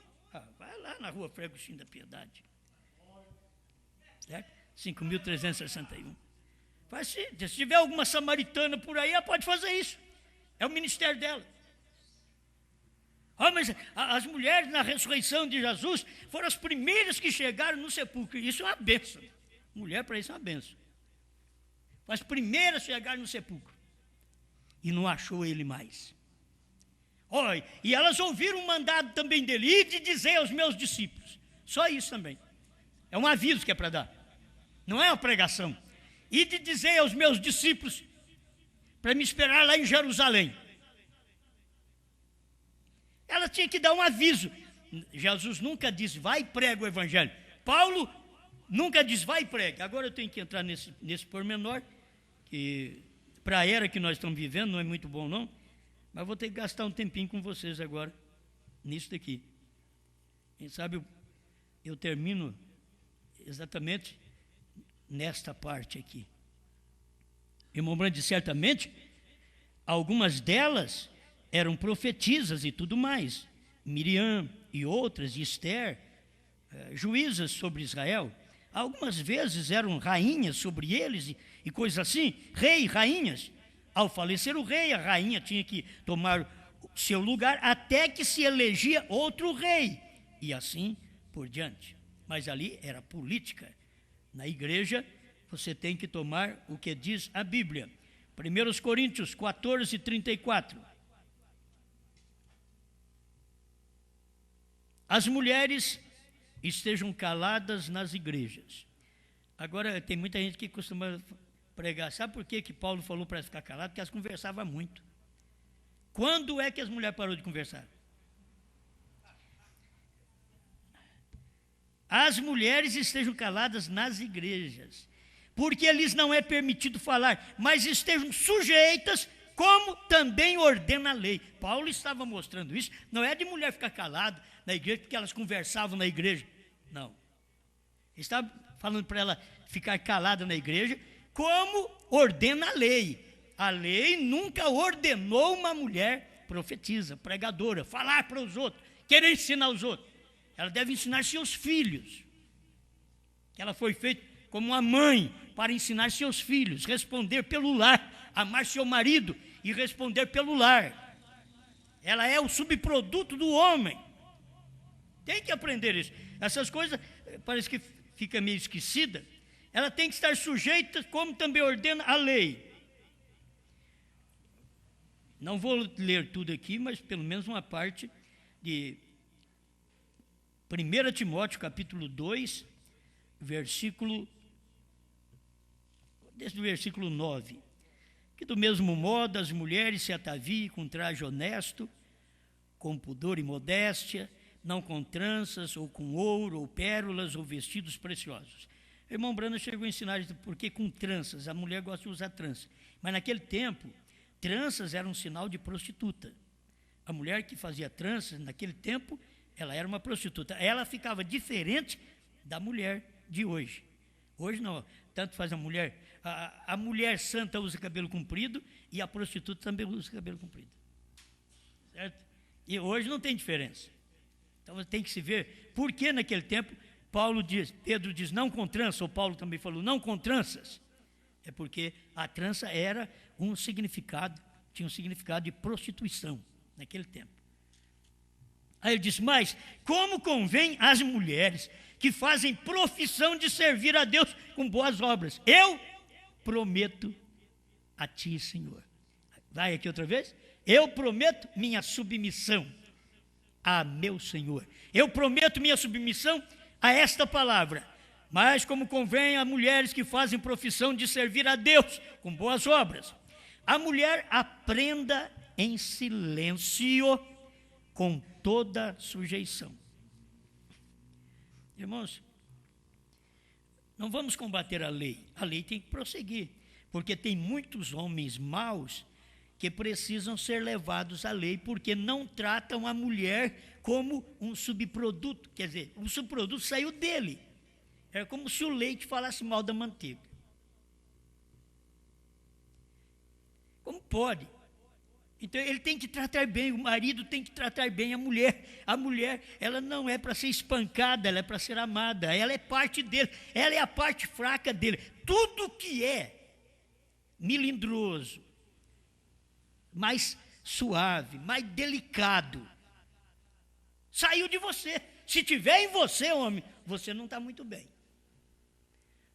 Vai lá na rua Frei Agostinho da Piedade, certo? 5.361. Se tiver alguma samaritana por aí, ela pode fazer isso. É o ministério dela. Mas as mulheres na ressurreição de Jesus foram as primeiras que chegaram no sepulcro. Isso é uma bênção. Mulher, para isso, é uma bênção. As primeiras chegaram no sepulcro e não achou ele mais. E elas ouviram um mandado também dele: ide dizer aos meus discípulos. Só isso também. É um aviso que é para dar. Não é uma pregação. Ide dizer aos meus discípulos para me esperar lá em Jerusalém. Ela tinha que dar um aviso. Jesus nunca disse: vai e prega o evangelho. Paulo nunca disse: vai e prega. Agora eu tenho que entrar nesse pormenor, que para a era que nós estamos vivendo não é muito bom não, mas vou ter que gastar um tempinho com vocês agora, nisso daqui. Quem sabe eu termino exatamente nesta parte aqui. Irmão Brandi, certamente, algumas delas eram profetisas e tudo mais. Miriam e outras, e Esther, juízas sobre Israel. Algumas vezes eram rainhas sobre eles e coisas assim, rei, rainhas. Ao falecer o rei, a rainha tinha que tomar seu lugar até que se elegia outro rei, e assim por diante. Mas ali era política. Na igreja, você tem que tomar o que diz a Bíblia. 1 Coríntios 14, 34. As mulheres estejam caladas nas igrejas. Agora, tem muita gente que costuma pregar. Sabe por que Paulo falou para ficar calado? Porque elas conversavam muito. Quando é que as mulheres pararam de conversar? As mulheres estejam caladas nas igrejas, porque lhes não é permitido falar, mas estejam sujeitas, como também ordena a lei. Paulo estava mostrando isso. Não é de mulher ficar calada na igreja porque elas conversavam na igreja. Não. Ele estava falando para ela ficar calada na igreja, como ordena a lei. A lei nunca ordenou uma mulher profetisa, pregadora, falar para os outros, querer ensinar os outros. Ela deve ensinar seus filhos. Ela foi feita como uma mãe para ensinar seus filhos, responder pelo lar, amar seu marido e responder pelo lar. Ela é o subproduto do homem. Tem que aprender isso. Essas coisas parece que fica meio esquecida. Ela tem que estar sujeita, como também ordena a lei. Não vou ler tudo aqui, mas pelo menos uma parte de 1 Timóteo, capítulo 2, desde o versículo 9. Que do mesmo modo as mulheres se ataviem com traje honesto, com pudor e modéstia, não com tranças, ou com ouro, ou pérolas, ou vestidos preciosos. O irmão Brando chegou a ensinar por que com tranças. A mulher gosta de usar tranças. Mas naquele tempo, tranças eram um sinal de prostituta. A mulher que fazia tranças, naquele tempo, ela era uma prostituta. Ela ficava diferente da mulher de hoje. Hoje não, tanto faz a mulher. A mulher santa usa cabelo comprido e a prostituta também usa cabelo comprido. Certo? E hoje não tem diferença. Então tem que se ver por que naquele tempo Pedro diz não com trança, ou Paulo também falou não com tranças. É porque a trança era tinha um significado de prostituição naquele tempo. Aí ele diz: mas como convém às mulheres que fazem profissão de servir a Deus com boas obras? Eu prometo a ti, Senhor. Vai aqui outra vez. Eu prometo minha submissão a meu Senhor. Eu prometo minha submissão a esta palavra. Mas como convém a mulheres que fazem profissão de servir a Deus com boas obras, a mulher aprenda em silêncio com toda sujeição. Irmãos, não vamos combater a lei tem que prosseguir, porque tem muitos homens maus que precisam ser levados à lei, porque não tratam a mulher como um subproduto, quer dizer, um subproduto saiu dele, é como se o leite falasse mal da manteiga. Como pode? Então ele tem que tratar bem, o marido tem que tratar bem a mulher. A mulher, ela não é para ser espancada, ela é para ser amada, ela é parte dele, ela é a parte fraca dele. Tudo que é melindroso, mais suave, mais delicado, saiu de você. Se tiver em você, homem, você não está muito bem.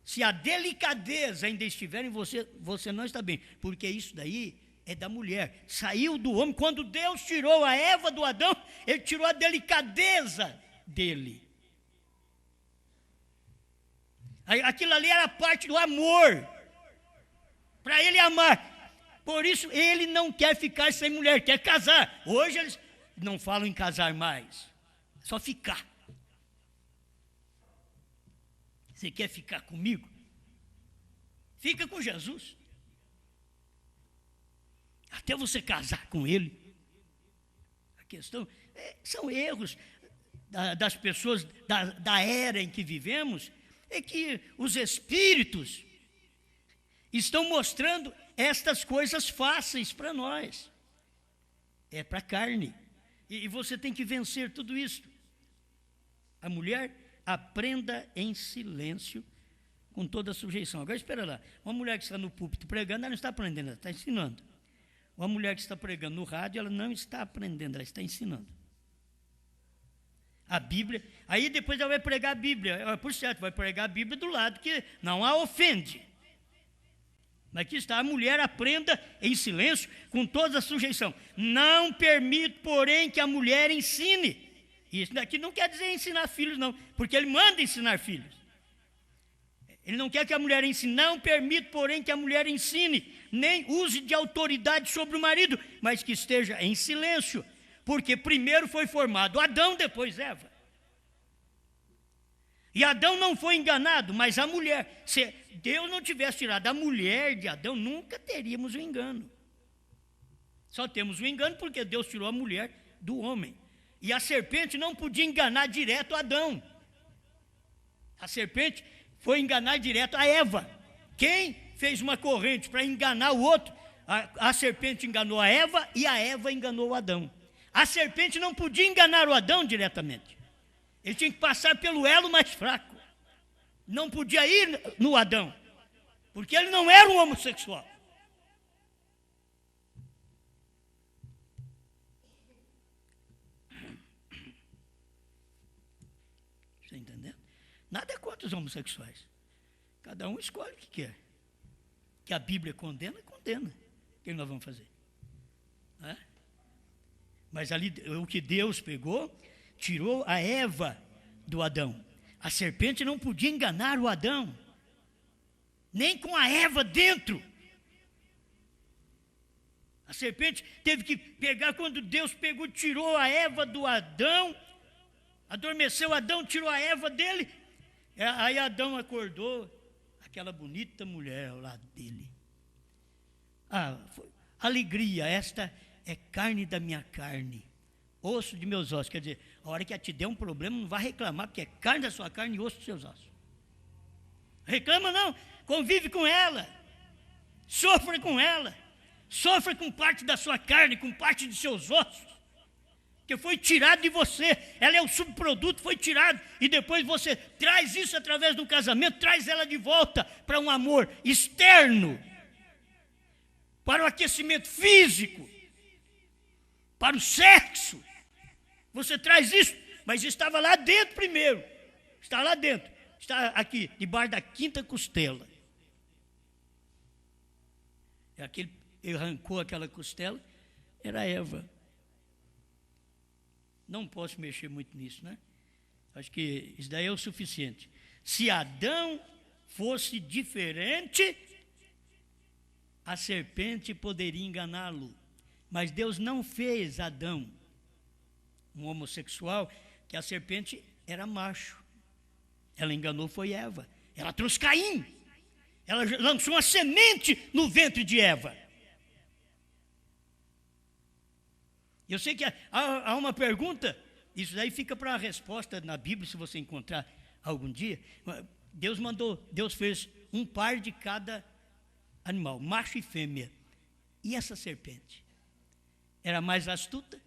Se a delicadeza ainda estiver em você, você não está bem, porque isso daí é da mulher, saiu do homem. Quando Deus tirou a Eva do Adão, ele tirou a delicadeza dele. Aquilo ali era parte do amor, para ele amar. Por isso ele não quer ficar sem mulher, quer casar. Hoje eles não falam em casar mais, só ficar. Você quer ficar comigo? Fica com Jesus. Até você casar com ele. A questão são erros das pessoas da era em que vivemos, é que os espíritos estão mostrando estas coisas fáceis para nós. É para a carne. E você tem que vencer tudo isso. A mulher, aprenda em silêncio, com toda a sujeição. Agora espera lá, uma mulher que está no púlpito pregando, ela não está aprendendo, ela está ensinando. Uma mulher que está pregando no rádio, ela não está aprendendo, ela está ensinando. A Bíblia, aí depois ela vai pregar a Bíblia, por certo, vai pregar a Bíblia do lado que não a ofende. Mas aqui está, a mulher aprenda em silêncio, com toda a sujeição. Não permito, porém, que a mulher ensine. Isso daqui não quer dizer ensinar filhos, não, porque ele manda ensinar filhos. Ele não quer que a mulher ensine. Não permito, porém, que a mulher ensine, nem use de autoridade sobre o marido, mas que esteja em silêncio, porque primeiro foi formado Adão, depois Eva. E Adão não foi enganado, mas a mulher. Se Deus não tivesse tirado a mulher de Adão, nunca teríamos o engano. Só temos o engano porque Deus tirou a mulher do homem. E a serpente não podia enganar direto Adão. A serpente foi enganar direto a Eva. Quem fez uma corrente para enganar o outro? A serpente enganou a Eva e a Eva enganou o Adão. A serpente não podia enganar o Adão diretamente. Ele tinha que passar pelo elo mais fraco. Não podia ir no Adão, porque ele não era um homossexual. Está entendendo? Nada é contra os homossexuais. Cada um escolhe o que quer. Que a Bíblia condena, condena. O que nós vamos fazer? Mas ali, o que Deus pegou, tirou a Eva do Adão. A serpente não podia enganar o Adão, nem com a Eva dentro. A serpente teve que pegar, quando Deus pegou, tirou a Eva do Adão, adormeceu Adão, tirou a Eva dele. Aí Adão acordou, aquela bonita mulher ao lado dele. Alegria, esta é carne da minha carne, osso de meus ossos. Quer dizer, a hora que ela te der um problema, não vai reclamar, porque é carne da sua carne e osso dos seus ossos. Reclama não, convive com ela, sofra com ela, sofra com parte da sua carne, com parte de seus ossos, que foi tirado de você. Ela é o subproduto, foi tirado, e depois você traz isso através do casamento, traz ela de volta para um amor externo, para o aquecimento físico, para o sexo. Você traz isso, mas estava lá dentro primeiro. Está lá dentro. Está aqui, debaixo da quinta costela. Ele arrancou aquela costela, era Eva. Não posso mexer muito nisso, né? Acho que isso daí é o suficiente. Se Adão fosse diferente, a serpente poderia enganá-lo. Mas Deus não fez Adão um homossexual, que a serpente era macho. Ela enganou foi Eva. Ela trouxe Caim. Ela lançou uma semente no ventre de Eva. Eu sei que há uma pergunta, isso daí fica para a resposta na Bíblia, se você encontrar algum dia. Deus fez um par de cada animal, macho e fêmea. E essa serpente? Era mais astuta?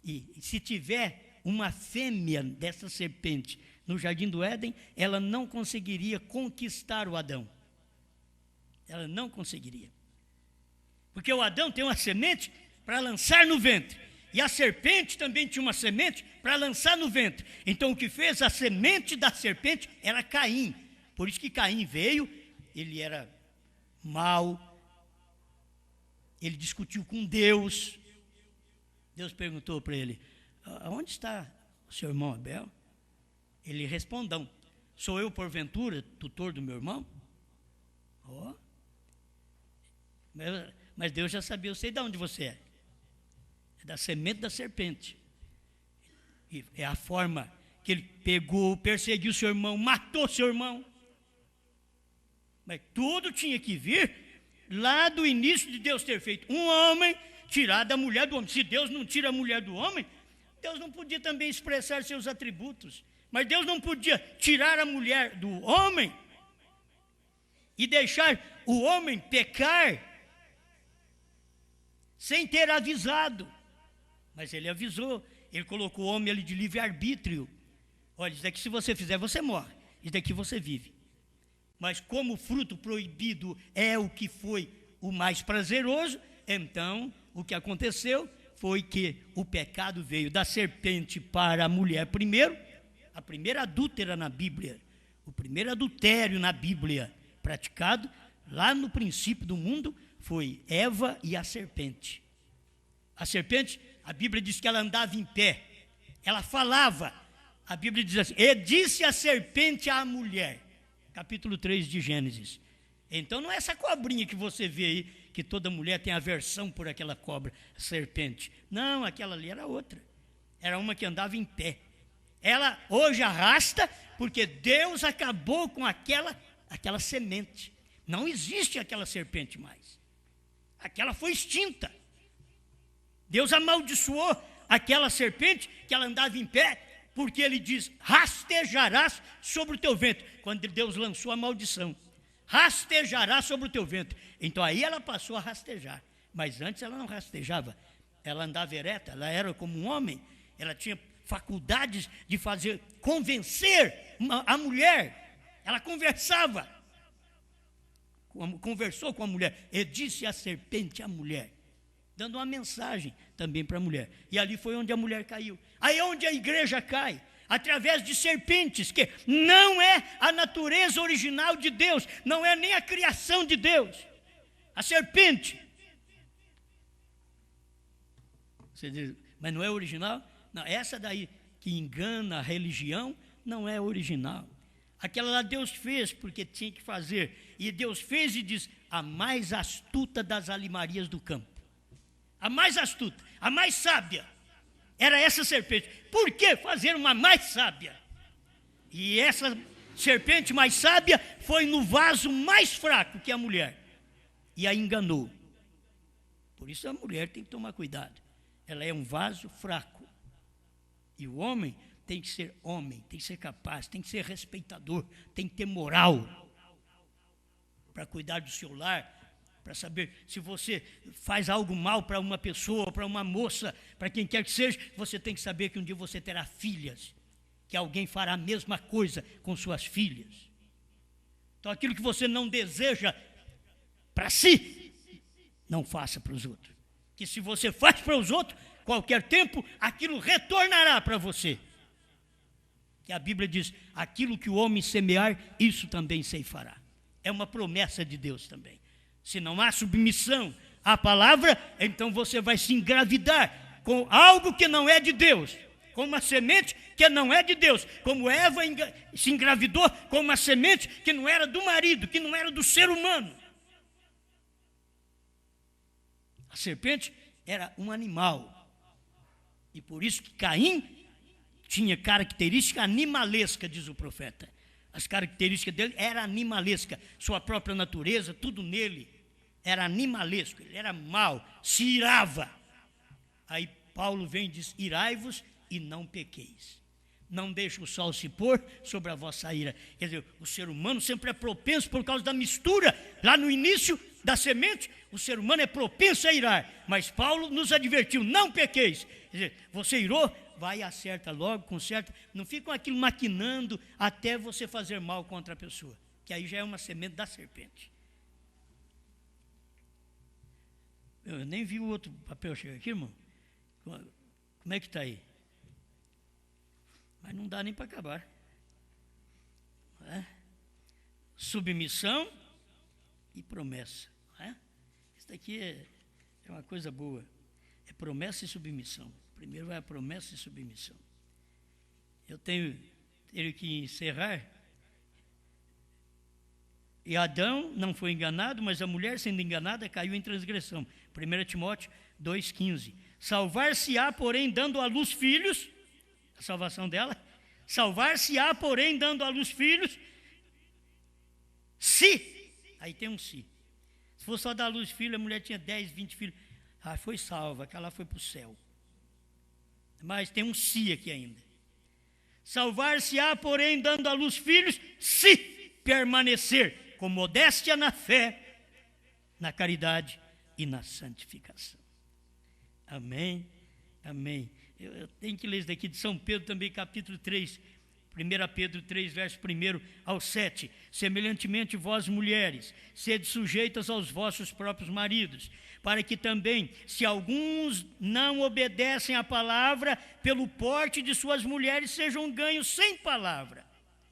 E se tiver uma fêmea dessa serpente no jardim do Éden, ela não conseguiria conquistar o Adão. Ela não conseguiria. Porque o Adão tem uma semente para lançar no ventre. E a serpente também tinha uma semente para lançar no ventre. Então o que fez a semente da serpente era Caim. Por isso que Caim veio, ele era mau, ele discutiu com Deus. Deus perguntou para ele: aonde está o seu irmão Abel? Ele respondeu: sou eu porventura tutor do meu irmão? Oh. Mas Deus já sabia, eu sei de onde você é. É da semente da serpente. E é a forma que ele pegou, perseguiu seu irmão, matou seu irmão. Mas tudo tinha que vir lá do início de Deus ter feito um homem, tirar da mulher do homem. Se Deus não tira a mulher do homem, Deus não podia também expressar seus atributos. Mas Deus não podia tirar a mulher do homem e deixar o homem pecar sem ter avisado. Mas ele avisou, ele colocou o homem ali de livre-arbítrio. Olha, isso daqui se você fizer, você morre. Isso daqui você vive. Mas como o fruto proibido é o que foi o mais prazeroso, então o que aconteceu foi que o pecado veio da serpente para a mulher primeiro, a primeira adúltera na Bíblia, o primeiro adultério na Bíblia praticado, lá no princípio do mundo, foi Eva e a serpente. A serpente, a Bíblia diz que ela andava em pé, ela falava, a Bíblia diz assim: e disse a serpente à mulher, capítulo 3 de Gênesis. Então não é essa cobrinha que você vê aí, que toda mulher tem aversão por aquela cobra, serpente. Não, aquela ali era outra, era uma que andava em pé. Ela hoje arrasta, porque Deus acabou com aquela semente. Não existe aquela serpente mais. Aquela foi extinta. Deus amaldiçoou aquela serpente que ela andava em pé, porque ele diz: rastejarás sobre o teu ventre. Quando Deus lançou a maldição, rastejarás sobre o teu ventre. Então aí ela passou a rastejar. Mas antes ela não rastejava. Ela andava ereta, ela era como um homem. Ela tinha faculdades de convencer a mulher. Ela conversava. Conversou com a mulher. E disse a serpente à mulher, dando uma mensagem também para a mulher. E ali foi onde a mulher caiu. Aí é onde a igreja cai, através de serpentes, que não é a natureza original de Deus, não é nem a criação de Deus. A serpente. Você diz, mas não é original? Não, essa daí que engana a religião não é original. Aquela lá Deus fez porque tinha que fazer. E Deus fez e diz: a mais astuta das alimarias do campo. A mais astuta, a mais sábia, era essa serpente. Por que fazer uma mais sábia? E essa serpente mais sábia foi no vaso mais fraco que a mulher, e a enganou. Por isso a mulher tem que tomar cuidado. Ela é um vaso fraco. E o homem tem que ser homem, tem que ser capaz, tem que ser respeitador, tem que ter moral para cuidar do seu lar, para saber se você faz algo mal para uma pessoa, para uma moça, para quem quer que seja, você tem que saber que um dia você terá filhas, que alguém fará a mesma coisa com suas filhas. Então aquilo que você não deseja para si, não faça para os outros. Que se você faz para os outros, qualquer tempo, aquilo retornará para você. Que a Bíblia diz: aquilo que o homem semear, isso também ceifará. É uma promessa de Deus também. Se não há submissão à palavra, então você vai se engravidar com algo que não é de Deus, com uma semente que não é de Deus, como Eva se engravidou com uma semente que não era do marido, que não era do ser humano. A serpente era um animal, e por isso que Caim tinha característica animalesca, diz o profeta, As características dele eram animalescas, sua própria natureza, tudo nele era animalesco, ele era mau, se irava. Aí Paulo vem e diz: irai-vos e não pequeis. Não deixe o sol se pôr sobre a vossa ira. Quer dizer, o ser humano sempre é propenso por causa da mistura. Lá no início da semente, o ser humano é propenso a irar. Mas Paulo nos advertiu: não pequeis. Quer dizer, você irou, vai e acerta logo, conserta. Não fica com aquilo maquinando até você fazer mal contra a pessoa, que aí já é uma semente da serpente. Eu nem vi o outro papel chegar aqui, irmão. Como é que está aí? Mas não dá nem para acabar. Não é? Submissão e promessa. Não é? Isso daqui é uma coisa boa. É promessa e submissão. Primeiro vai a promessa e submissão. Eu tenho que encerrar. E Adão não foi enganado, mas a mulher, sendo enganada, caiu em transgressão. 1 Timóteo 2,15. Salvar-se-á, porém, dando à luz filhos. A salvação dela. Salvar-se-á, porém, dando à luz filhos. Se. Aí tem um se. Se fosse só dar à luz filho, a mulher tinha 10, 20 filhos. Ah, foi salva, aquela foi para o céu. Mas tem um se aqui ainda. Salvar-se-á, porém, dando à luz filhos, se permanecer com modéstia na fé, na caridade e na santificação. Amém, amém. Eu tenho que ler isso daqui de São Pedro também, capítulo 3, 1 Pedro 3, verso 1 ao 7. Semelhantemente, vós mulheres, sede sujeitas aos vossos próprios maridos, para que também, se alguns não obedecem à palavra, pelo porte de suas mulheres sejam ganhos sem palavra.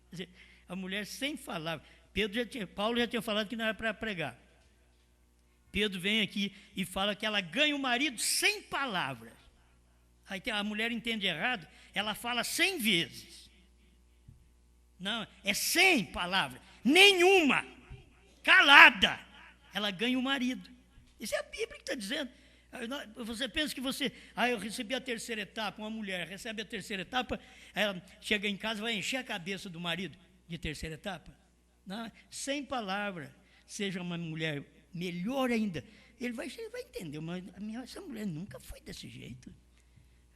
Quer dizer, a mulher sem palavra. Paulo já tinha falado que não era para pregar. Pedro vem aqui e fala que ela ganha o marido sem palavras. Aí a mulher entende errado, ela fala 100 vezes. Não, é 100 palavras, nenhuma, calada, ela ganha o marido. Isso é a Bíblia que está dizendo. Você pensa que eu recebi a terceira etapa, uma mulher recebe a terceira etapa, ela chega em casa e vai encher a cabeça do marido de terceira etapa. Não, 100 palavras, seja uma mulher melhor ainda, ele vai entender, mas essa mulher nunca foi desse jeito.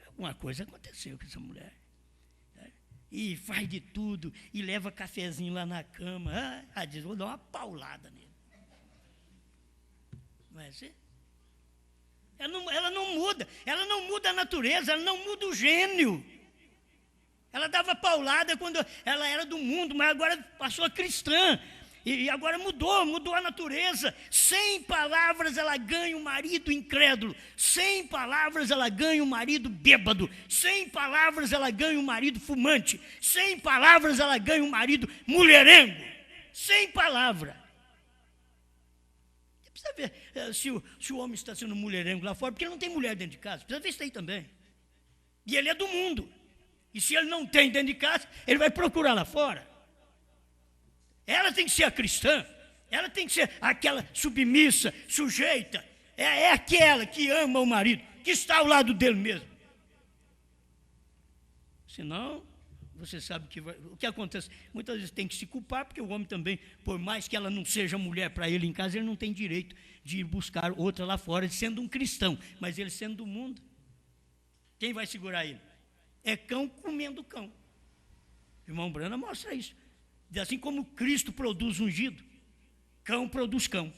Alguma coisa aconteceu com essa mulher. E faz de tudo, e leva cafezinho lá na cama. Diz, vou dar uma paulada nele. Não é assim? Ela não muda a natureza, ela não muda o gênio. Ela dava paulada quando ela era do mundo, mas agora passou a cristã. E agora mudou a natureza. 100 palavras ela ganha um marido incrédulo. 100 palavras ela ganha um marido bêbado. 100 palavras ela ganha um marido fumante. 100 palavras ela ganha um marido mulherengo. 100 palavras. Você precisa ver se o homem está sendo mulherengo lá fora, porque ele não tem mulher dentro de casa. Precisa ver isso aí também. E ele é do mundo. E se ele não tem dentro de casa, ele vai procurar lá fora. Ela tem que ser a cristã, ela tem que ser aquela submissa, sujeita, é aquela que ama o marido, que está ao lado dele mesmo. Senão, você sabe o que acontece. Muitas vezes tem que se culpar, porque o homem também, por mais que ela não seja mulher para ele em casa, ele não tem direito de ir buscar outra lá fora, sendo um cristão, mas ele sendo do mundo. Quem vai segurar ele? É cão comendo cão. O irmão Brana mostra isso. Assim como Cristo produz ungido, cão produz cão.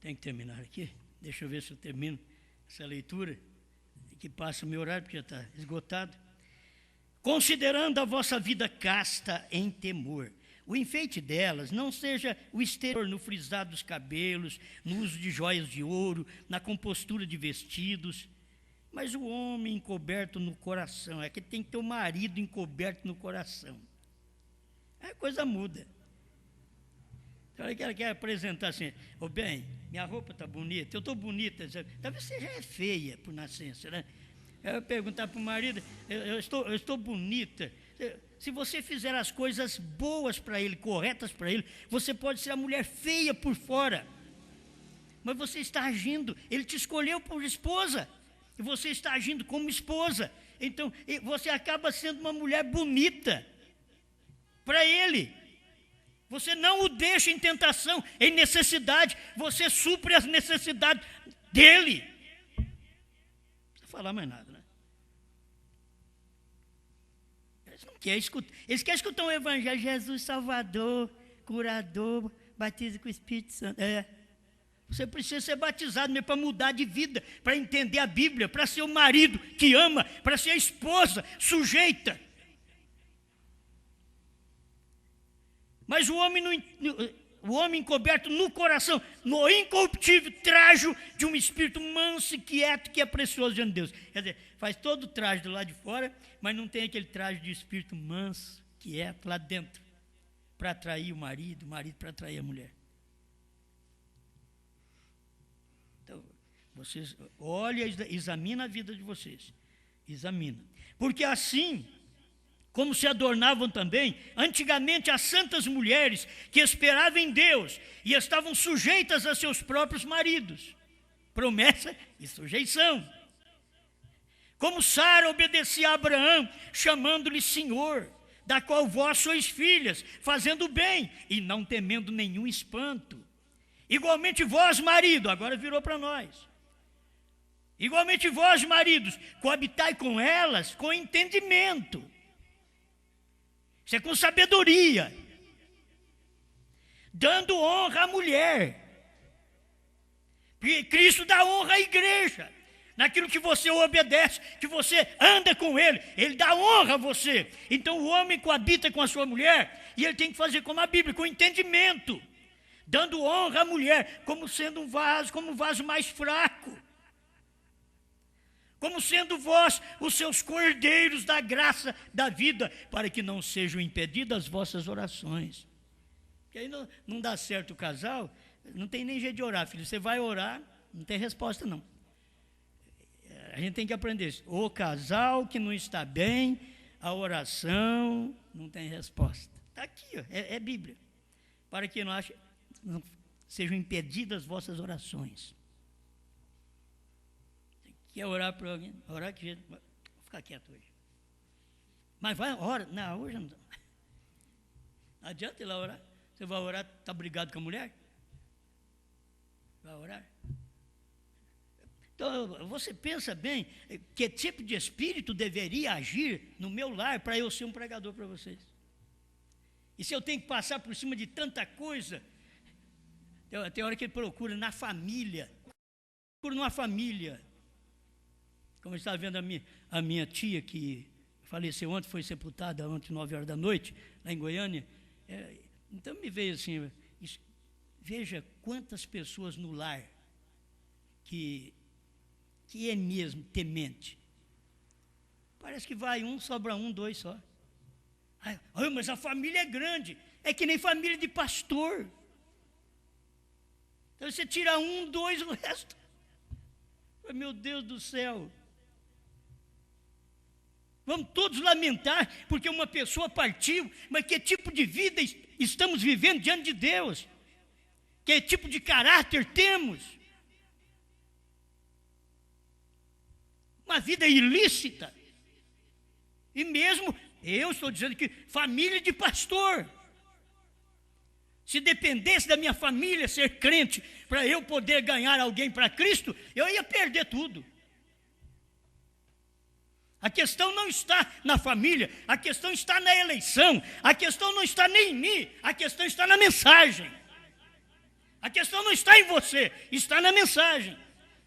Tem que terminar aqui. Deixa eu ver se eu termino essa leitura, que passa o meu horário, porque já está esgotado. Considerando a vossa vida casta em temor, o enfeite delas não seja o exterior, no frisar dos cabelos, no uso de joias de ouro, na compostura de vestidos, mas o homem encoberto no coração. É que tem que ter o marido encoberto no coração. Aí a coisa muda. Então ela quer apresentar assim: bem, minha roupa está bonita, eu estou bonita. Talvez você já é feia por nascença, né? Eu perguntar para o marido: eu estou bonita. Se você fizer as coisas boas para ele, corretas para ele, você pode ser a mulher feia por fora, mas você está agindo, ele te escolheu por esposa, e você está agindo como esposa. Então, você acaba sendo uma mulher bonita para ele. Você não o deixa em tentação, em necessidade. Você supre as necessidades dele. Não precisa falar mais nada, né? Eles não querem escutar. Eles querem escutar um evangelho. Jesus Salvador, curador, batiza com o Espírito Santo. Você precisa ser batizado mesmo para mudar de vida, para entender a Bíblia, para ser o marido que ama, para ser a esposa sujeita. Mas o homem encoberto no coração, no incorruptível trajo de um espírito manso e quieto que é precioso diante de Deus. Quer dizer, faz todo o traje do lado de fora, mas não tem aquele traje de espírito manso, quieto lá dentro, para atrair o marido para atrair a mulher. Então, vocês olhem, examina a vida de vocês. Examina. Porque assim, como se adornavam também, antigamente as santas mulheres que esperavam em Deus e estavam sujeitas a seus próprios maridos. Promessa e sujeição. Como Sara obedecia a Abraão, chamando-lhe Senhor, da qual vós sois filhas, fazendo o bem e não temendo nenhum espanto. Igualmente vós, marido, agora virou para nós. Igualmente vós, maridos, coabitai com elas com entendimento. Isso é com sabedoria. Dando honra à mulher. Porque Cristo dá honra à igreja. Naquilo que você obedece, que você anda com ele, ele dá honra a você. Então o homem coabita com a sua mulher e ele tem que fazer como a Bíblia, com entendimento. Dando honra à mulher, como sendo como um vaso mais fraco. Como sendo vós os seus cordeiros da graça da vida, para que não sejam impedidas as vossas orações. Porque aí não dá certo o casal, não tem nem jeito de orar, filho. Você vai orar, não tem resposta não. A gente tem que aprender isso. O casal que não está bem, a oração não tem resposta. Está aqui, ó, é Bíblia. Para que não sejam impedidas as vossas orações. Quer orar para alguém? Orar que jeito? Vou ficar quieto hoje. Mas vai, ora. Não, hoje não. Não adianta ir lá orar. Você vai orar, está brigado com a mulher? Vai orar? Então, você pensa bem, que tipo de espírito deveria agir no meu lar para eu ser um pregador para vocês? E se eu tenho que passar por cima de tanta coisa, tem hora que ele procura na família. Procura numa família. Como eu estava vendo a minha tia, que faleceu ontem, foi sepultada ontem, 9 horas da noite, lá em Goiânia. Então me veio assim, veja quantas pessoas no lar que é mesmo temente. Parece que vai um, sobra um, dois só. Mas a família é grande. É que nem família de pastor. Então você tira um, dois, o resto. Meu Deus do céu. Vamos todos lamentar porque uma pessoa partiu, mas que tipo de vida estamos vivendo diante de Deus? Que tipo de caráter temos? Uma vida ilícita. E mesmo, eu estou dizendo que família de pastor. Se dependesse da minha família ser crente, para eu poder ganhar alguém para Cristo, eu ia perder tudo. A questão não está na família, a questão está na eleição, a questão não está nem em mim, a questão está na mensagem. A questão não está em você, está na mensagem.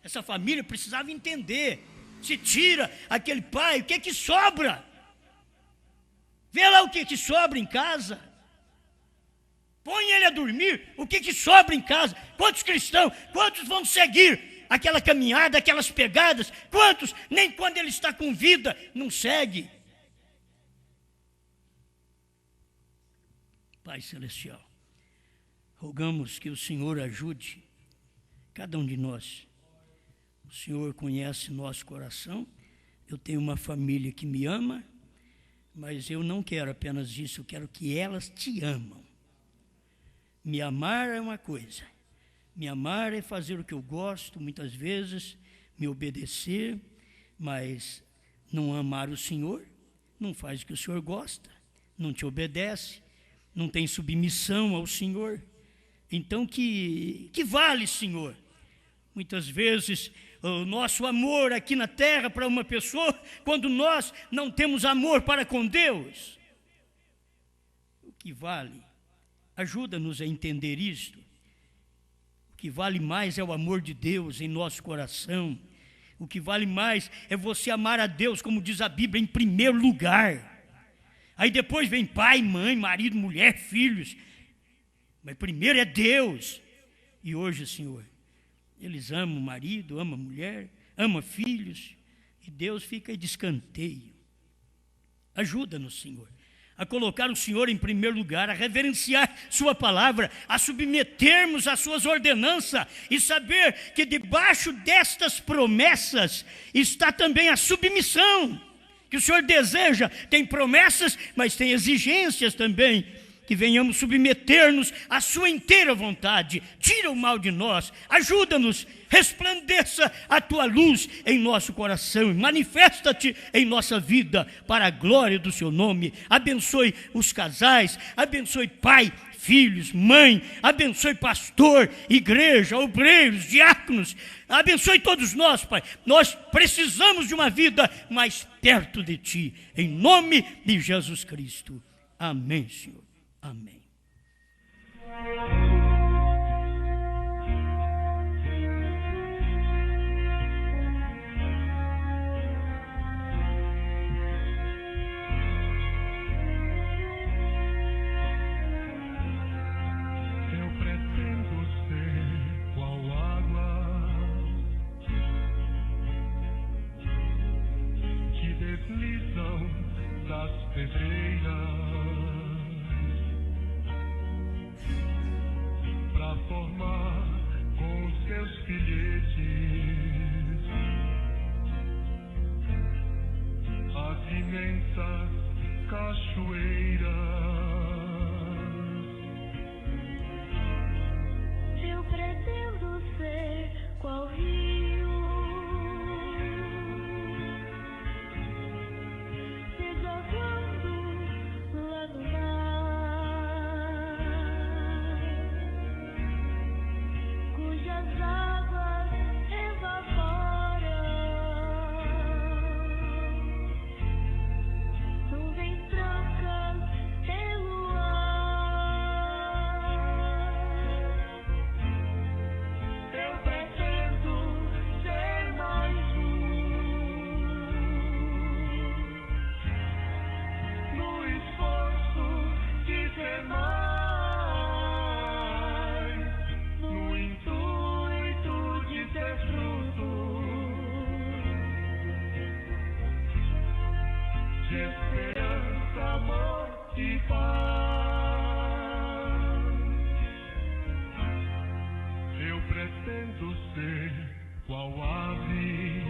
Essa família precisava entender. Se tira aquele pai, o que é que sobra? Vê lá o que é que sobra em casa. Põe ele a dormir, o que é que sobra em casa? Quantos cristãos, quantos vão seguir aquela caminhada, aquelas pegadas? Quantos, nem quando ele está com vida, não segue? Pai Celestial, rogamos que o Senhor ajude cada um de nós. O Senhor conhece nosso coração. Eu tenho uma família que me ama, mas eu não quero apenas isso, eu quero que elas te amam. Me amar é uma coisa. Me amar é fazer o que eu gosto, muitas vezes, me obedecer, mas não amar o Senhor, não faz o que o Senhor gosta, não te obedece, não tem submissão ao Senhor. Então que vale, Senhor? Muitas vezes o nosso amor aqui na terra para uma pessoa, quando nós não temos amor para com Deus. O que vale? Ajuda-nos a entender isto. O que vale mais é o amor de Deus em nosso coração. O que vale mais é você amar a Deus, como diz a Bíblia, em primeiro lugar. Aí depois vem pai, mãe, marido, mulher, filhos. Mas primeiro é Deus. E hoje, Senhor, eles amam o marido, amam a mulher, amam filhos. E Deus fica de escanteio. Ajuda-nos, Senhor, a colocar o Senhor em primeiro lugar, a reverenciar sua palavra, a submetermos às suas ordenanças e saber que debaixo destas promessas está também a submissão, que o Senhor deseja. Tem promessas, mas tem exigências também, que venhamos submeter-nos à sua inteira vontade. Tira o mal de nós, ajuda-nos, resplandeça a tua luz em nosso coração, manifesta-te em nossa vida para a glória do seu nome. Abençoe os casais, abençoe pai, filhos, mãe, abençoe pastor, igreja, obreiros, diáconos, abençoe todos nós, Pai. Nós precisamos de uma vida mais perto de ti, em nome de Jesus Cristo. Amém, Senhor. Amém. Eu pretendo ser qual água que deslizam das pedreiras para formar com seus filhetes as imensas cachoeiras. Eu pretendo ser qual rio, desabando lá no mar, cujas águas evaporam, nuvens brancas pelo ar. Eu pretendo ser mais no esforço de ser mais, no intuito de ter fruto de esperança, amor e paz. Eu pretendo ser qual ave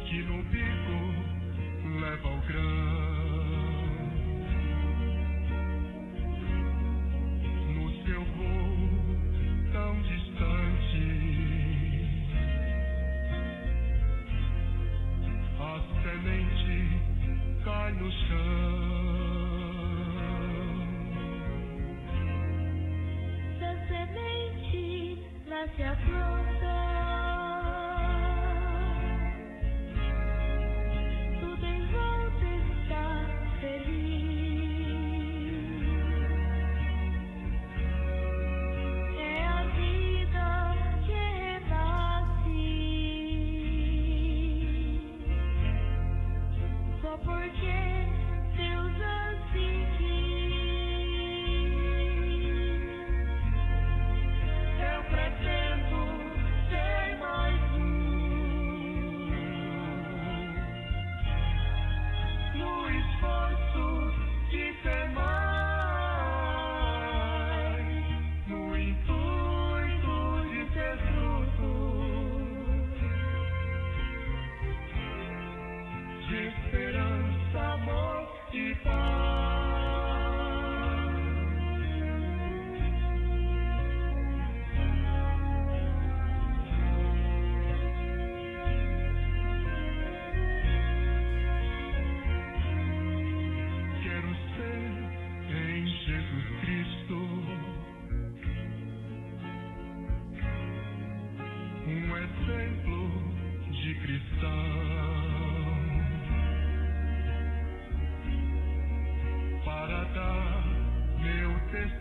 que no bico leva o grão, no seu voo tão distante, a semente cai no chão. Da semente nasce a planta, tudo em volta está feliz. É a vida que renasce, só porque Deus assim quis. Eu pretendo ser mais no esforço de ser mais, no intuito de ter fruto de esperança, amor e paz.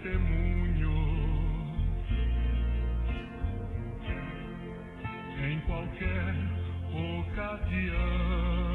testemunho em qualquer ocasião.